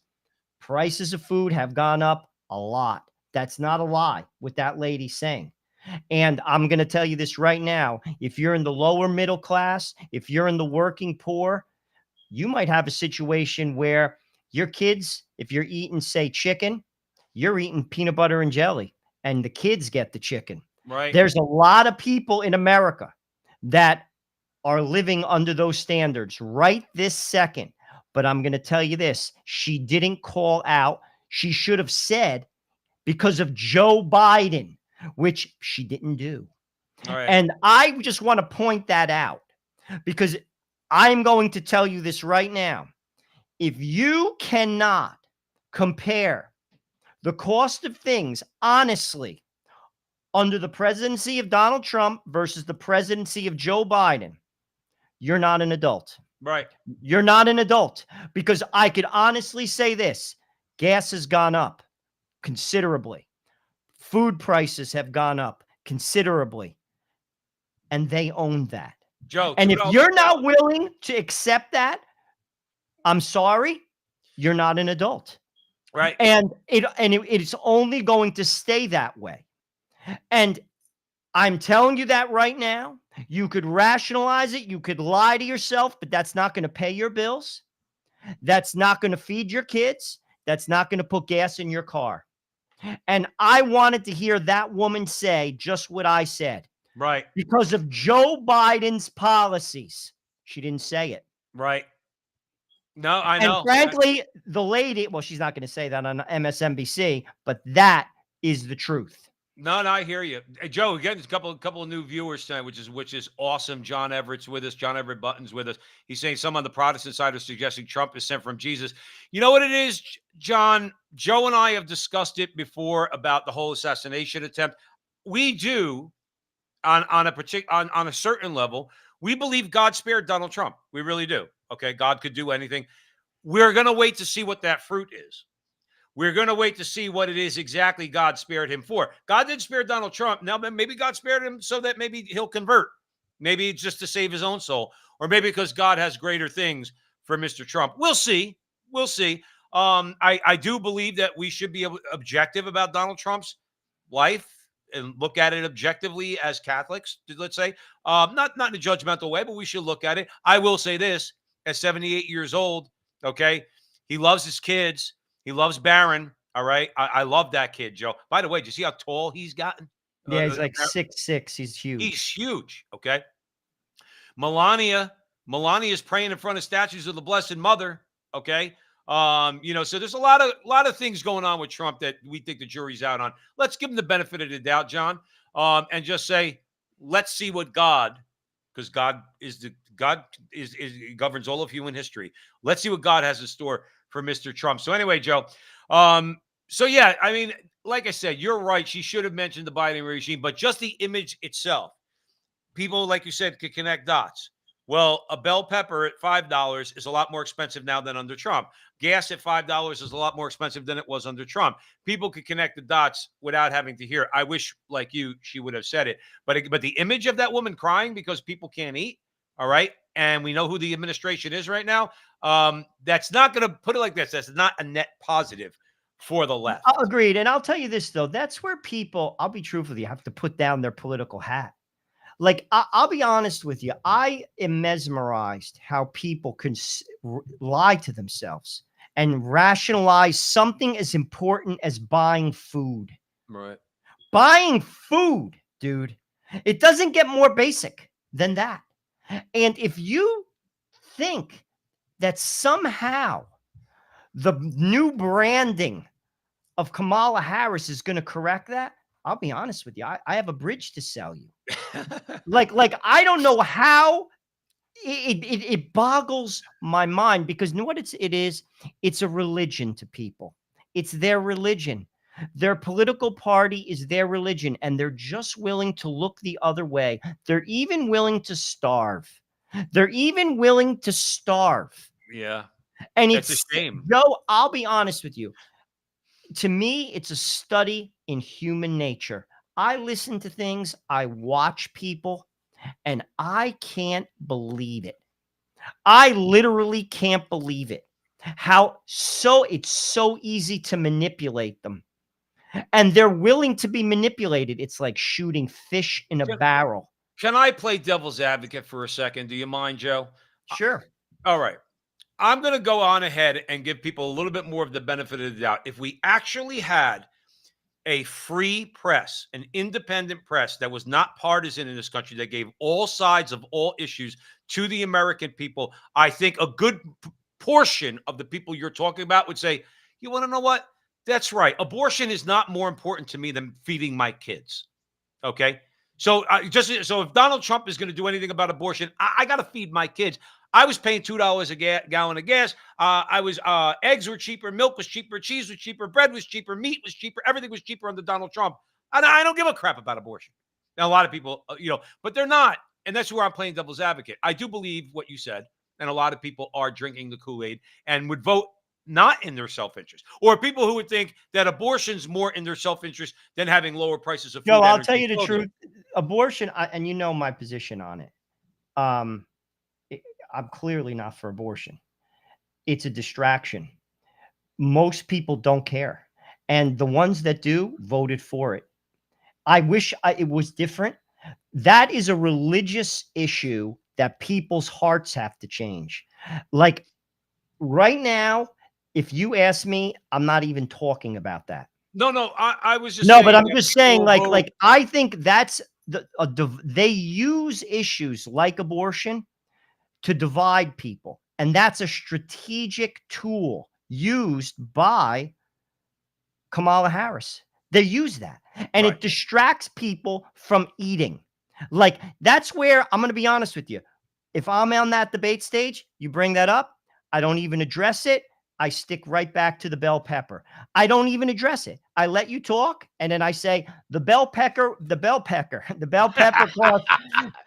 Prices of food have gone up a lot. That's not a lie what that lady's saying. And I'm going to tell you this right now. If you're in the lower middle class, if you're in the working poor, you might have a situation where your kids, if you're eating, say, chicken, you're eating peanut butter and jelly, and the kids get the chicken. Right. There's a lot of people in America that are living under those standards right this second. But I'm going to tell you this. She didn't call out. She should have said because of Joe Biden, which she didn't do. All right. And I just want to point that out because I'm going to tell you this right now. If you cannot compare the cost of things, honestly, under the presidency of Donald Trump versus the presidency of Joe Biden, you're not an adult. Right. You're not an adult because I could honestly say this. Gas has gone up considerably. Food prices have gone up considerably. And they own that. Joe. And if you're not willing to accept that, I'm sorry, you're not an adult. Right. And it's only going to stay that way. And I'm telling you that right now. You could rationalize it. You could lie to yourself, but that's not going to pay your bills. That's not going to feed your kids. That's not going to put gas in your car. And I wanted to hear that woman say just what I said. Right. because of Joe Biden's policies. She didn't say it. Right. No, I And know. frankly, the lady, well, she's not going to say that on MSNBC, but that is the truth. No, I hear you. Hey, Joe, again, there's a couple of new viewers tonight, which is awesome. John Everett's with us. John Everett Button's with us. He's saying some on the Protestant side are suggesting Trump is sent from Jesus. You know what it is, John? Joe and I have discussed it before about the whole assassination attempt. We do on a certain level. We believe God spared Donald Trump. We really do. Okay, God could do anything. We're going to wait to see what that fruit is. We're going to wait to see what it is exactly God spared him for. God did spare Donald Trump. Now, maybe God spared him so that maybe he'll convert. Maybe it's just to save his own soul. Or maybe because God has greater things for Mr. Trump. We'll see. We'll see. I do believe that we should be objective about Donald Trump's life and look at it objectively as Catholics, let's say. Not in a judgmental way, but we should look at it. I will say this, at 78 years old, okay, he loves his kids. He loves Barron. All right. I love that kid, Joe. By the way, do you see how tall he's gotten? Yeah, he's like 6'6". He's huge. He's huge. Okay. Melania's praying in front of statues of the Blessed Mother. Okay. So there's a lot of things going on with Trump that we think the jury's out on. Let's give him the benefit of the doubt, John. And just say, let's see what God, because God governs all of human history. Let's see what God has in store for Mr. Trump. So anyway, Joe, so yeah, I mean, like I said, you're right. She should have mentioned the Biden regime, but just the image itself, people, like you said, could connect dots. Well, a bell pepper at $5 is a lot more expensive now than under Trump. Gas at $5 is a lot more expensive than it was under Trump. People could connect the dots without having to hear. I wish, like you, she would have said it. But the image of that woman crying because people can't eat, all right, and we know who the administration is right now, that's not going to, put it like this, that's not a net positive for the left. Agreed. And I'll tell you this, though. That's where people, I'll be truthful with you, have to put down their political hat. Like, I'll be honest with you. I am mesmerized how people can lie to themselves and rationalize something as important as buying food. Right. Buying food, dude. It doesn't get more basic than that. And if you think that somehow the new branding of Kamala Harris is going to correct that, I'll be honest with you. I have a bridge to sell you. like I don't know how it boggles my mind, because you know what it is? It's a religion to people. It's their religion. Their political party is their religion, and they're just willing to look the other way. They're even willing to starve. They're even willing to starve. Yeah. And it's a shame. Joe, I'll be honest with you. To me, it's a study in human nature. I listen to things, I watch people, and I can't believe it. I literally can't believe it. It's so easy to manipulate them. And they're willing to be manipulated. It's like shooting fish in a barrel. Can I play devil's advocate for a second? Do you mind, Joe? Sure. All right. I'm going to go on ahead and give people a little bit more of the benefit of the doubt. If we actually had a free press, an independent press that was not partisan in this country, that gave all sides of all issues to the American people, I think a good portion of the people you're talking about would say, you want to know what? That's right. Abortion is not more important to me than feeding my kids. Okay. So if Donald Trump is going to do anything about abortion, I got to feed my kids. I was paying $2 a gallon of gas. Eggs were cheaper, milk was cheaper, cheese was cheaper, bread was cheaper, meat was cheaper, everything was cheaper under Donald Trump. And I don't give a crap about abortion. Now, a lot of people, but they're not. And that's where I'm playing devil's advocate. I do believe what you said, and a lot of people are drinking the Kool-Aid and would vote not in their self-interest, or people who would think that abortion's more in their self-interest than having lower prices of food. No, I'll tell you the truth. Abortion, and you know my position on it. I'm clearly not for abortion. It's a distraction. Most people don't care. And the ones that do voted for it. I wish it was different. That is a religious issue that people's hearts have to change. Like right now, if you ask me, I'm not even talking about that. No, I was just but I'm just saying, like I think that's they use issues like abortion to divide people. And that's a strategic tool used by Kamala Harris. They use that, and Right. it distracts people from eating. Like, that's where I'm going to be honest with you. If I'm on that debate stage, you bring that up, I don't even address it. I stick right back to the bell pepper. I don't even address it. I let you talk, and then I say the bell pepper costs.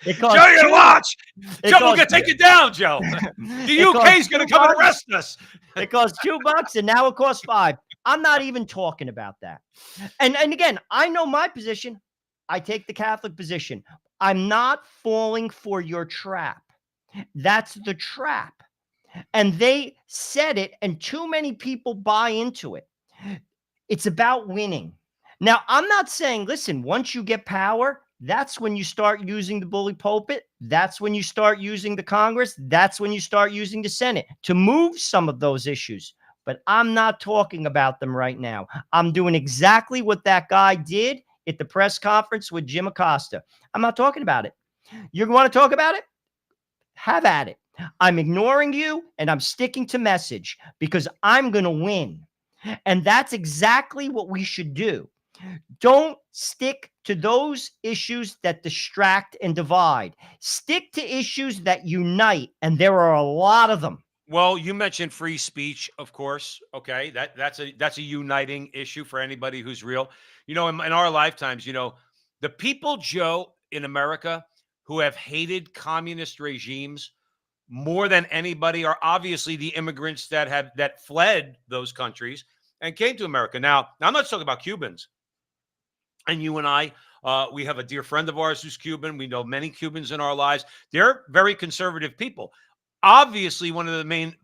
It costs Joe, you gotta watch. it Joe, we're costs- gonna take you down, Joe. The It UK is costs gonna come and $2. arrest us. It costs $2, and now it costs $5. I'm not even talking about that. And again, I know my position. I take the Catholic position. I'm not falling for your trap. That's the trap. And they said it, and too many people buy into it. It's about winning. Now, I'm not saying, listen, once you get power, that's when you start using the bully pulpit. That's when you start using the Congress. That's when you start using the Senate to move some of those issues. But I'm not talking about them right now. I'm doing exactly what that guy did at the press conference with Jim Acosta. I'm not talking about it. You want to talk about it? Have at it. I'm ignoring you, and I'm sticking to message because I'm going to win. And that's exactly what we should do. Don't stick to those issues that distract and divide. Stick to issues that unite, and there are a lot of them. Well, you mentioned free speech, of course. Okay, that's a uniting issue for anybody who's real. In our lifetimes, the people, Joe, in America who have hated communist regimes more than anybody are obviously the immigrants that fled those countries and came to America. Now I'm not talking about Cubans. And you and I, we have a dear friend of ours who's Cuban. We know many Cubans in our lives. They're very conservative people. Obviously, one of the main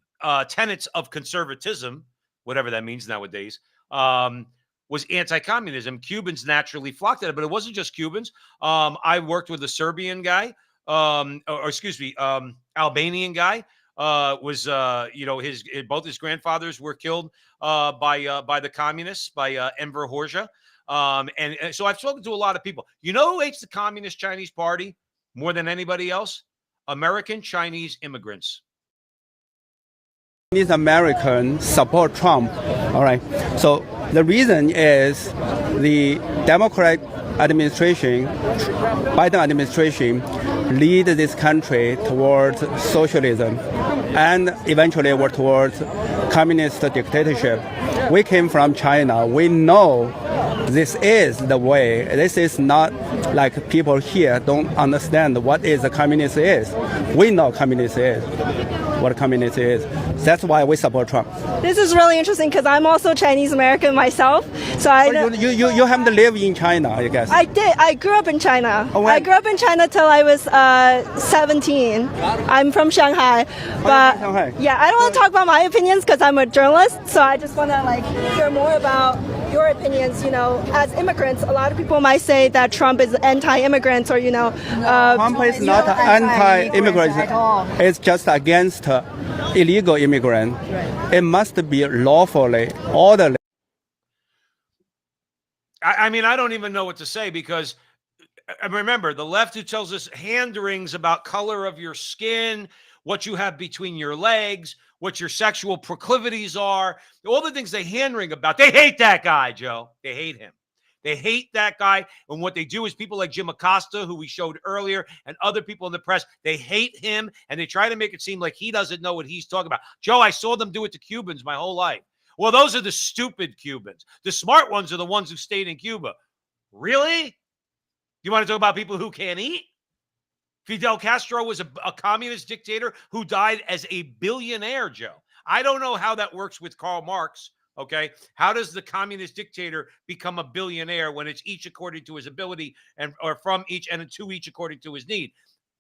tenets of conservatism, whatever that means nowadays, was anti-communism. Cubans naturally flocked at it, but it wasn't just Cubans. I worked with a Serbian guy, Albanian guy. Both his grandfathers were killed by the communists, by Enver Hoxha. And so I've spoken to a lot of people. You know who hates the Communist Chinese Party more than anybody else? American Chinese immigrants. Chinese Americans support Trump. All right. So the reason is the Democrat administration, Biden administration, lead this country towards socialism and eventually towards communist dictatorship. We came from China. We know this is the way. This is not like people here don't understand what is a communist is. We know communist is what communist is. That's why we support Trump. This is really interesting because I'm also Chinese American myself. So you haven't lived in China, I guess. I did. I grew up in China. Oh, I grew up in China till I was 17. I'm from Shanghai. But Shanghai. Yeah, I don't want to talk about my opinions because I'm a journalist. So I just want to hear more about your opinions. As immigrants, a lot of people might say that Trump is anti-immigrant or Trump is not anti-immigrant. It's just against illegal immigrant. Right. It must be lawfully, orderly. I mean, I don't even know what to say because remember, the left who tells us hand-wrings about color of your skin, what you have between your legs, what your sexual proclivities are, all the things they hand-wring about. They hate that guy, Joe. They hate him. They hate that guy. And what they do is people like Jim Acosta, who we showed earlier, and other people in the press, they hate him and they try to make it seem like he doesn't know what he's talking about. Joe, I saw them do it to Cubans my whole life. Well, those are the stupid Cubans. The smart ones are the ones who stayed in Cuba. Really? You want to talk about people who can't eat? Fidel Castro was a communist dictator who died as a billionaire, Joe. I don't know how that works with Karl Marx. Okay. How does the communist dictator become a billionaire when it's each according to his ability or from each and to each according to his need?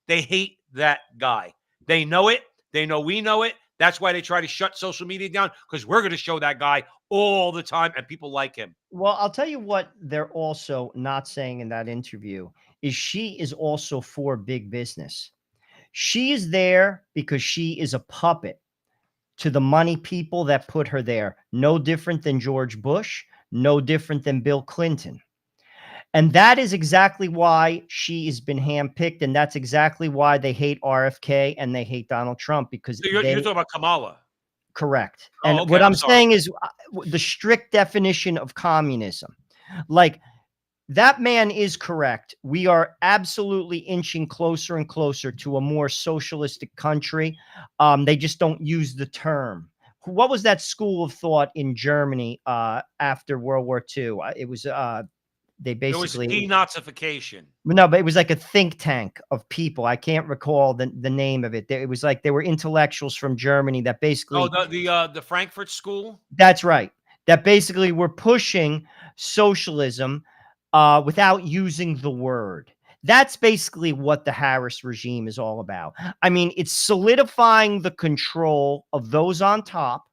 They hate that guy. They know it. They know we know it. That's why they try to shut social media down because we're going to show that guy all the time and people like him. Well, I'll tell you what they're also not saying in that interview is she is also for big business. She is there because she is a puppet to the money people that put her there. No different than George Bush, no different than Bill Clinton. And that is exactly why she has been handpicked. And that's exactly why they hate RFK and they hate Donald Trump, because So you're talking about Kamala. correct. Oh, And okay, what I'm I'm sorry. saying is the strict definition of communism. Like, that man is correct. We are absolutely inching closer and closer to a more socialistic country. They just don't use the term. What was that school of thought in Germany after World War II? It was they It was basically denazification. no, but it was like a think tank of people. I can't recall the name of it. It was like they were intellectuals from Germany that basically. Oh, the Frankfurt School. That's right. That basically were pushing socialism without using the word. That's basically what the Harris regime is all about. I mean, it's solidifying the control of those on top,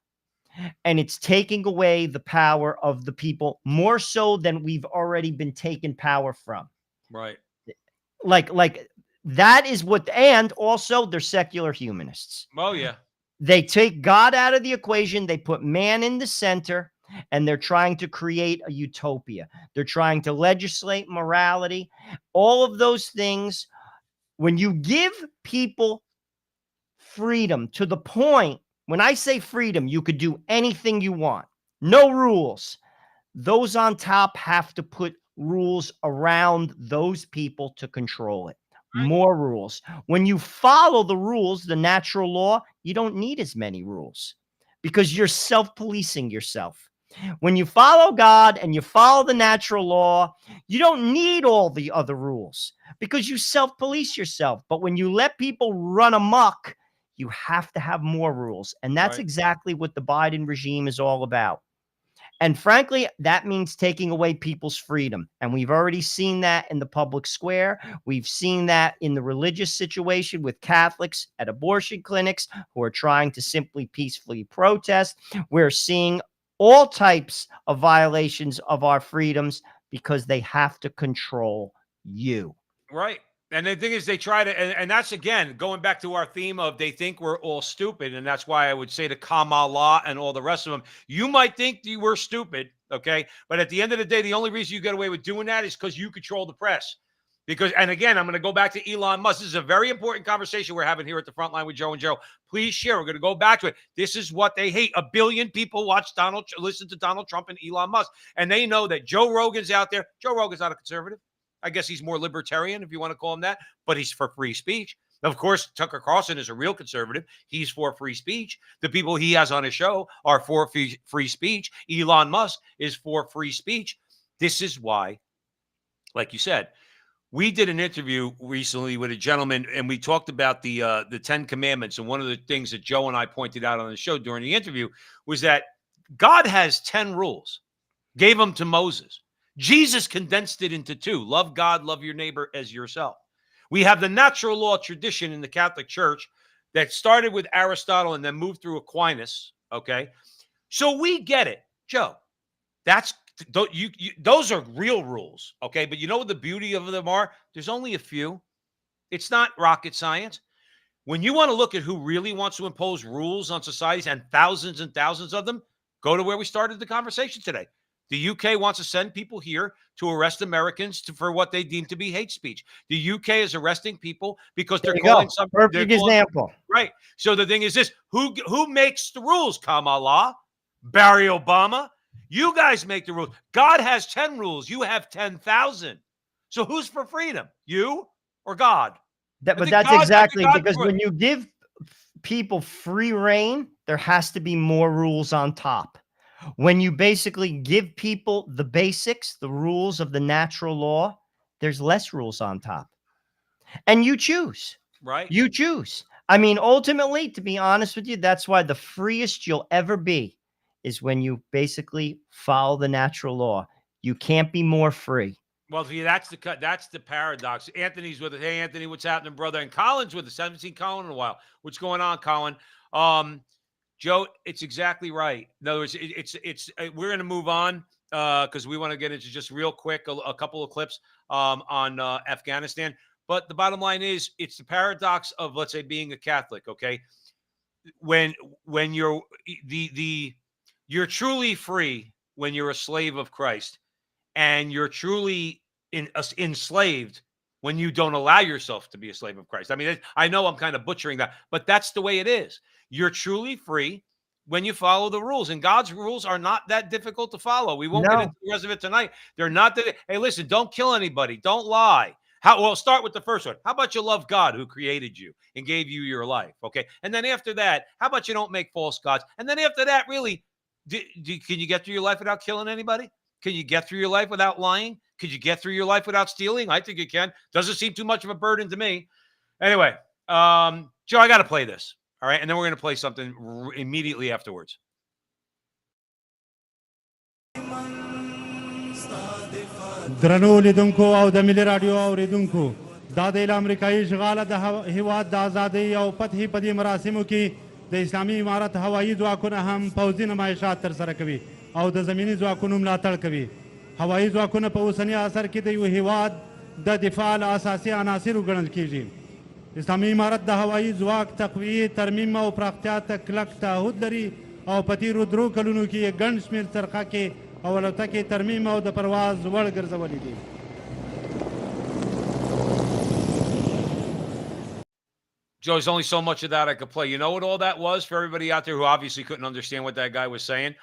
and it's taking away the power of the people more so than we've already been taken power from. Right. Like that is what, and also they're secular humanists. Oh yeah. They take God out of the equation. They put man in the center, and they're trying to create a utopia. They're trying to legislate morality. All of those things, when you give people freedom to the point, when I say freedom, you could do anything you want, no rules. Those on top have to put rules around those people to control it. More rules. When you follow the rules, the natural law, you don't need as many rules because you're self-policing yourself. When you follow God and you follow the natural law, you don't need all the other rules because you self-police yourself. But when you let people run amok, you have to have more rules. And that's exactly what the Biden regime is all about. And frankly, that means taking away people's freedom. And we've already seen that in the public square. We've seen that in the religious situation with Catholics at abortion clinics who are trying to simply peacefully protest. We're seeing all types of violations of our freedoms because they have to control you. Right. And the thing is, they try to, and that's again going back to our theme of they think we're all stupid, and that's why I would say to Kamala and all the rest of them, you might think you were stupid, okay, but at the end of the day, the only reason you get away with doing that is because you control the press. Because, and again, I'm going to go back to Elon Musk. This is a very important conversation we're having here at the front line with Joe and Joe. Please share. We're going to go back to it. This is what they hate. 1 billion people listen to Donald Trump and Elon Musk, and they know that Joe Rogan's out there. Joe Rogan's not a conservative. I guess he's more libertarian, if you want to call him that, but he's for free speech. Of course, Tucker Carlson is a real conservative. He's for free speech. The people he has on his show are for free speech. Elon Musk is for free speech. This is why, like you said, we did an interview recently with a gentleman, and we talked about the 10 Commandments. And one of the things that Joe and I pointed out on the show during the interview was that God has 10 rules, gave them to Moses. Jesus condensed it into 2. Love God, love your neighbor as yourself. We have the natural law tradition in the Catholic Church that started with Aristotle and then moved through Aquinas, okay? So we get it. Joe, those are real rules, okay? But you know what the beauty of them are? There's only a few. It's not rocket science. When you want to look at who really wants to impose rules on societies, and thousands of them, go to where we started the conversation today. The UK wants to send people here to arrest Americans for what they deem to be hate speech. The UK is arresting people because they're calling some perfect example. Right. So the thing is this: who makes the rules? Kamala, Barry Obama. You guys make the rules. God has 10 rules. You have 10,000. So who's for freedom? You or God? But that's exactly because when you give people free reign, there has to be more rules on top. When you basically give people the basics, the rules of the natural law, there's less rules on top. And you choose. Right. You choose. I mean, ultimately, to be honest with you, that's why the freest you'll ever be is when you basically follow the natural law. You can't be more free. Well, see, that's the paradox. Anthony's with us. Hey, Anthony, what's happening, brother? And Colin's with us. Haven't seen Colin in a while. What's going on, Colin? Joe, it's exactly right. In other words, we're going to move on because we want to get into just real quick a couple of clips on Afghanistan. But the bottom line is, it's the paradox of, let's say, being a Catholic. Okay, when you're you're truly free when you're a slave of Christ, and you're truly enslaved when you don't allow yourself to be a slave of Christ. I mean, I know I'm kind of butchering that, but that's the way it is. You're truly free when you follow the rules, and God's rules are not that difficult to follow. We won't get into the rest of it tonight. They're not that. Hey, listen, don't kill anybody. Don't lie. Well, start with the first one. How about you love God who created you and gave you your life? Okay. And then after that, how about you don't make false gods? And then after that, really, can you get through your life without killing anybody? Can you get through your life without lying? Could you get through your life without stealing? I think you can. Doesn't seem too much of a burden to me. Anyway, Joe, I got to play this. All right. And then we're going to play something immediately afterwards. درنو لیدونکو او د ملي رادیو اوریدونکو دا د امریکایي اشغال د هیواد د ازادۍ او فتحې په دې مراسمو کې د اسلامي امارت هوایي ځواکونه هم پوځي نمایشات ترسره کوي او د زمینی ځواکونو ملاتړ کوي. هوایي ځواکونه په اوسني عصر کې د یو هیواد د دفاع له اساسي عناصرو ګڼل کېږي. اسلامي امارت د هوایي ځواک تقویې ترمیم او پراختیا ته کلک تعهد لري او په تېرو 3 کلونو کې یې ګڼ شمېر څرخه کې او الوتکې ترمیم او د پرواز وړ ګرځولې دي. Joe, there's only so much of that I could play. You know what all that was for everybody out there who obviously couldn't understand what that guy was saying?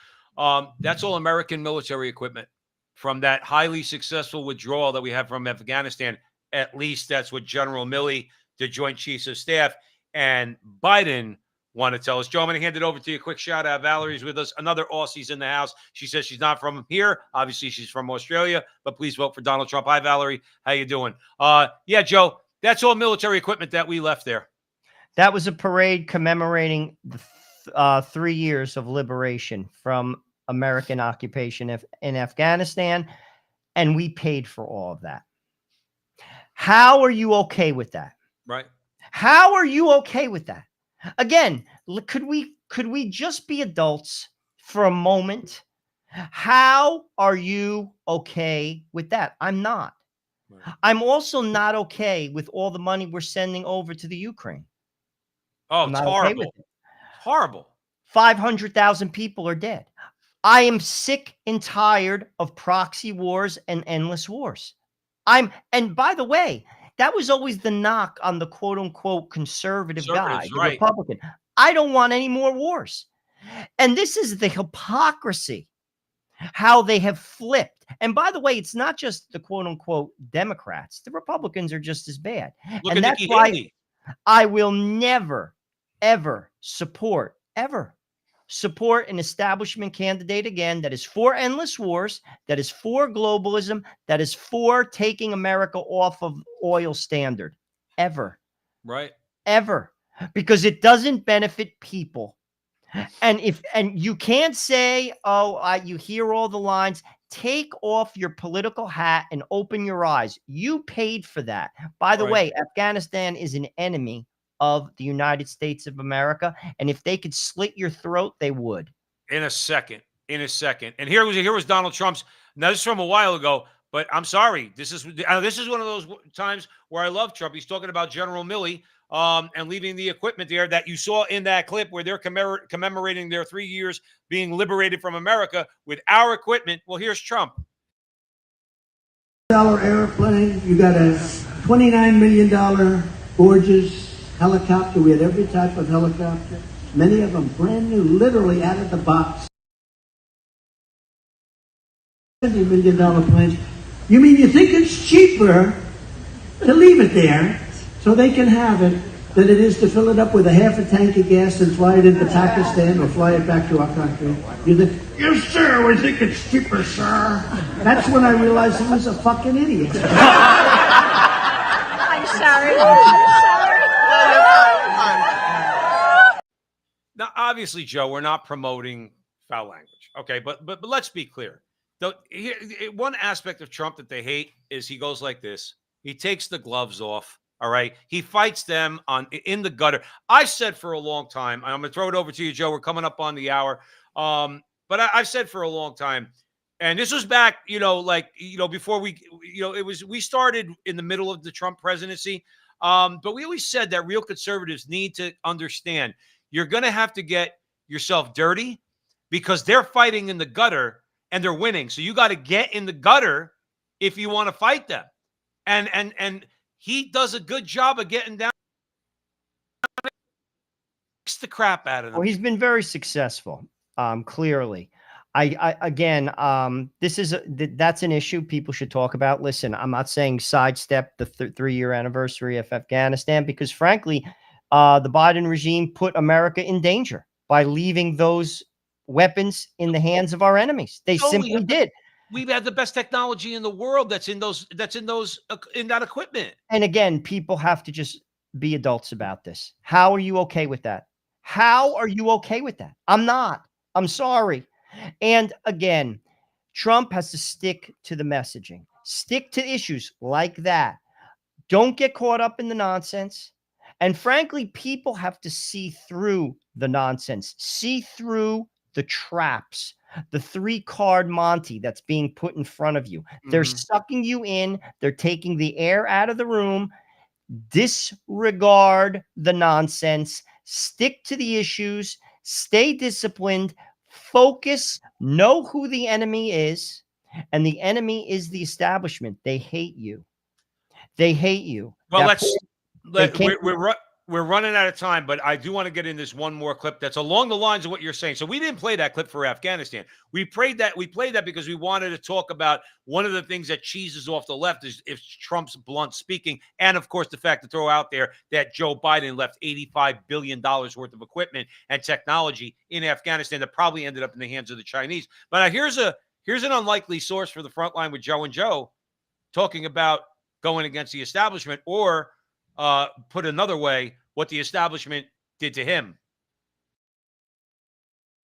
That's all American military equipment from that highly successful withdrawal that we have from Afghanistan. At least that's what General Milley, the Joint Chiefs of Staff, and Biden want to tell us. Joe, I'm going to hand it over to you. Quick shout out. Valerie's with us. Another Aussie's in the house. She says she's not from here. Obviously, she's from Australia, but please vote for Donald Trump. Hi, Valerie. How you doing? Yeah, Joe, that's all military equipment that we left there. That was a parade commemorating the 3 years of liberation from American occupation in Afghanistan, and we paid for all of that. How are you okay with that? Right. How are you okay with that? Again, could we just be adults for a moment? How are you okay with that? I'm not. Right. I'm also not okay with all the money we're sending over to the Ukraine. Oh, it's horrible. Okay, horrible. 500,000 people are dead. I am sick and tired of proxy wars and endless wars. And by the way, that was always the knock on the quote unquote conservative guy, the Republican. I don't want any more wars. And this is the hypocrisy, how they have flipped. And by the way, it's not just the quote unquote Democrats. The Republicans are just as bad. Look and at that's why I will never, ever support an establishment candidate again that is for endless wars, that is for globalism, that is for taking America off of oil standard. Ever. Right. Ever. Because it doesn't benefit people. And you can't say, you hear all the lines. Take off your political hat and open your eyes. You paid for that. By the way, Afghanistan is an enemy of the United States of America. And if they could slit your throat, they would. In a second. And here was Donald Trump's. Now, this is from a while ago, but I'm sorry. This is one of those times where I love Trump. He's talking about General Milley and leaving the equipment there that you saw in that clip where they're commemorating their 3 years being liberated from America with our equipment. Well, here's Trump. Airplane. You got a $29 million gorgeous helicopter. We had every type of helicopter. Many of them brand new, literally out of the box. $70 million planes. You mean you think it's cheaper to leave it there so they can have it than it is to fill it up with a half a tank of gas and fly it into Pakistan or fly it back to our country? You think, yes, sir, we think it's cheaper, sir. That's when I realized he was a fucking idiot. I'm sorry. Now, obviously, Joe, we're not promoting foul language, okay? But let's be clear. One aspect of Trump that they hate is he goes like this. He takes the gloves off, all right? He fights them in the gutter. I said for a long time, I'm going to throw it over to you, Joe. We're coming up on the hour. But I've said for a long time, and this was back, before we started in the middle of the Trump presidency. But we always said that real conservatives need to understand you're going to have to get yourself dirty because they're fighting in the gutter and they're winning. So you got to get in the gutter if you want to fight them. And he does a good job of getting down the crap out of them. Well, he's been very successful. Clearly. I again, this is that's an issue people should talk about. Listen, I'm not saying sidestep the 3-year anniversary of Afghanistan, because frankly, the Biden regime put America in danger by leaving those weapons in the hands of our enemies. They simply did. We've had the best technology in the world that's in that equipment. And again, people have to just be adults about this. How are you okay with that? How are you okay with that? I'm not. I'm sorry. And again, Trump has to stick to the messaging, stick to issues like that. Don't get caught up in the nonsense. And frankly, people have to see through the nonsense, see through the traps, the 3-card Monty that's being put in front of you. They're sucking you in. They're taking the air out of the room. Disregard the nonsense. Stick to the issues. Stay disciplined. Focus. Know who the enemy is. And the enemy is the establishment. They hate you. They hate you. Well, we're running out of time, but I do want to get in this one more clip that's along the lines of what you're saying. So we didn't play that clip for Afghanistan. We played that because we wanted to talk about one of the things that cheeses off the left is Trump's blunt speaking, and of course the fact to throw out there that Joe Biden left $85 billion worth of equipment and technology in Afghanistan that probably ended up in the hands of the Chinese. But here's an unlikely source for the front line with Joe and Joe talking about going against the establishment, or put another way, what the establishment did to him.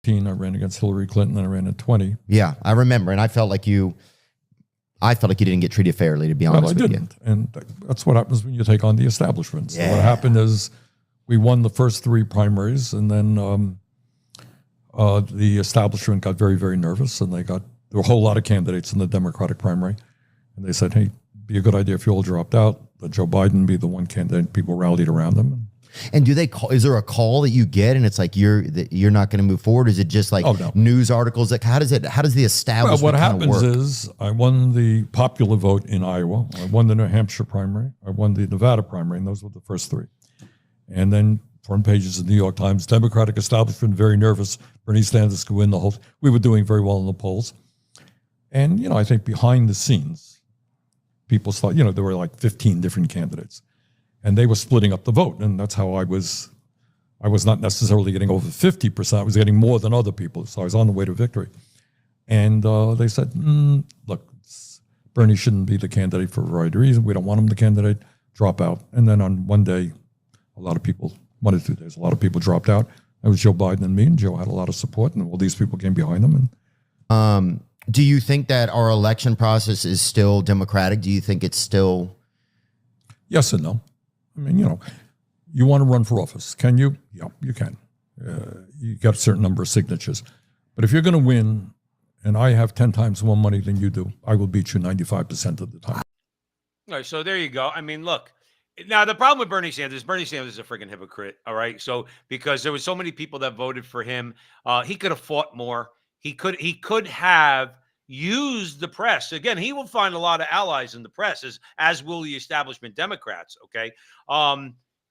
I ran against Hillary Clinton and I ran at 20. Yeah, I remember. And I felt like you didn't get treated fairly, to be honest with you. And that's what happens when you take on the establishment. So what happened is we won the first 3 primaries, and then the establishment got very, very nervous, and there were a whole lot of candidates in the Democratic primary. And they said, hey, be a good idea if you all dropped out, let Joe Biden be the one candidate. People rallied around him. And do they call? Is there a call that you get, and it's like you're not going to move forward? Is it just like news articles? Like how does the establishment? Well, what happens work? is I won the popular vote in Iowa. I won the New Hampshire primary. I won the Nevada primary, and those were the first 3. And then front pages of the New York Times, Democratic establishment very nervous. Bernie Sanders could win the whole. We were doing very well in the polls, and I think behind the scenes, people thought, there were like 15 different candidates, and they were splitting up the vote. And that's how I was not necessarily getting over 50%. I was getting more than other people. So I was on the way to victory. And they said, look, Bernie shouldn't be the candidate for a variety of reasons. We don't want him the candidate, drop out. And then on one day, a lot of people, 1 or 2 days, a lot of people dropped out. It was Joe Biden and me, and Joe had a lot of support, and all these people came behind him. And do you think that our election process is still democratic? Do you think it's still? Yes and no. I mean, you want to run for office. Can you? Yeah, you can. You got a certain number of signatures. But if you're going to win, and I have 10 times more money than you do, I will beat you 95% of the time. All right, so there you go. I mean, look. Now, the problem with Bernie Sanders is a freaking hypocrite, all right? So because there was so many people that voted for him, he could have fought more. He could have used the press. Again, he will find a lot of allies in the press, as will the establishment Democrats. Okay,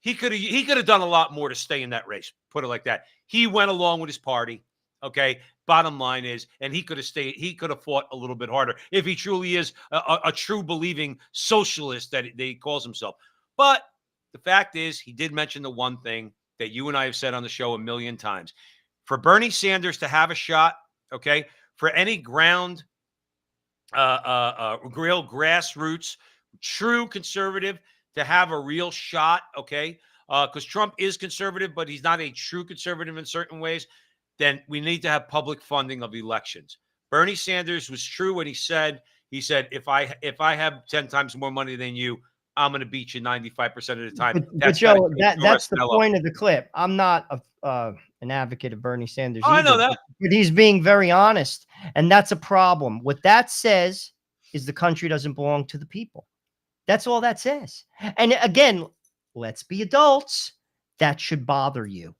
he could have done a lot more to stay in that race. Put it like that. He went along with his party. Okay. Bottom line is, and he could have stayed. He could have fought a little bit harder if he truly is a true believing socialist that he calls himself. But the fact is, he did mention the one thing that you and I have said on the show a million times: for Bernie Sanders to have a shot. Okay, for any real grassroots, true conservative to have a real shot, okay, because Trump is conservative, but he's not a true conservative in certain ways, then we need to have public funding of elections. Bernie Sanders was true when he said, if I have 10 times more money than you, I'm going to beat you 95% of the time. But Joe, that's the point of the clip. I'm not an advocate of Bernie Sanders. Oh, either, I know that. But he's being very honest. And that's a problem. What that says is the country doesn't belong to the people. That's all that says. And again, let's be adults. That should bother you.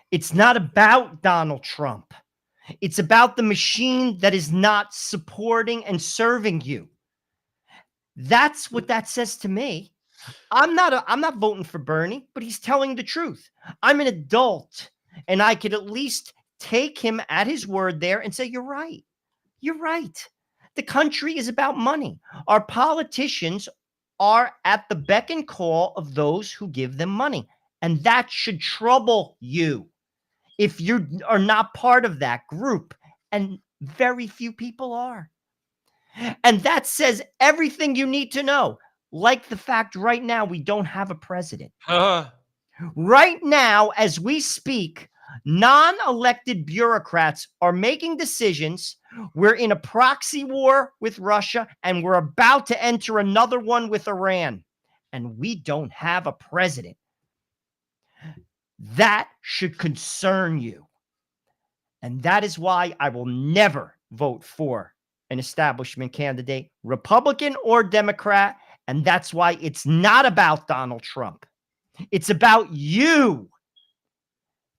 It's not about Donald Trump. It's about the machine that is not supporting and serving you. That's what that says to me. I'm not voting for Bernie, but he's telling the truth. I'm an adult, and I could at least take him at his word there and say, you're right. You're right. The country is about money. Our politicians are at the beck and call of those who give them money. And that should trouble you if you are not part of that group. And very few people are. And that says everything you need to know. Like the fact right now we don't have a president. Right now, as we speak, non-elected bureaucrats are making decisions. We're in a proxy war with Russia, and we're about to enter another one with Iran. And we don't have a president. That should concern you. And that is why I will never vote for an establishment candidate, Republican or Democrat. And that's why it's not about Donald Trump. It's about you.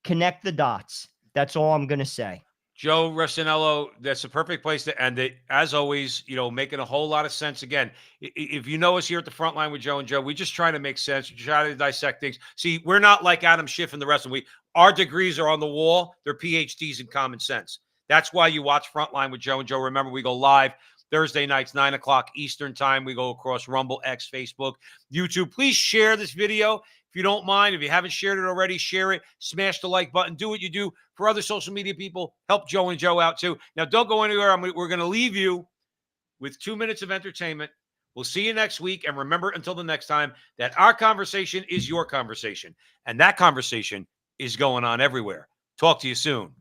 Connect the dots. That's all I'm going to say. Joe Rossinello, that's the perfect place to end it. As always, making a whole lot of sense. Again, if you know us here at the front line with Joe and Joe, we just try to make sense. We try to dissect things. See, we're not like Adam Schiff and the rest of them. Our degrees are on the wall. They're PhDs in common sense. That's why you watch Frontline with Joe and Joe. Remember, we go live Thursday nights, 9 o'clock Eastern time. We go across Rumble, X, Facebook, YouTube. Please share this video. If you don't mind, if you haven't shared it already, share it. Smash the like button. Do what you do for other social media people. Help Joe and Joe out too. Now, don't go anywhere. We're going to leave you with 2 minutes of entertainment. We'll see you next week. And remember, until the next time, that our conversation is your conversation. And that conversation is going on everywhere. Talk to you soon.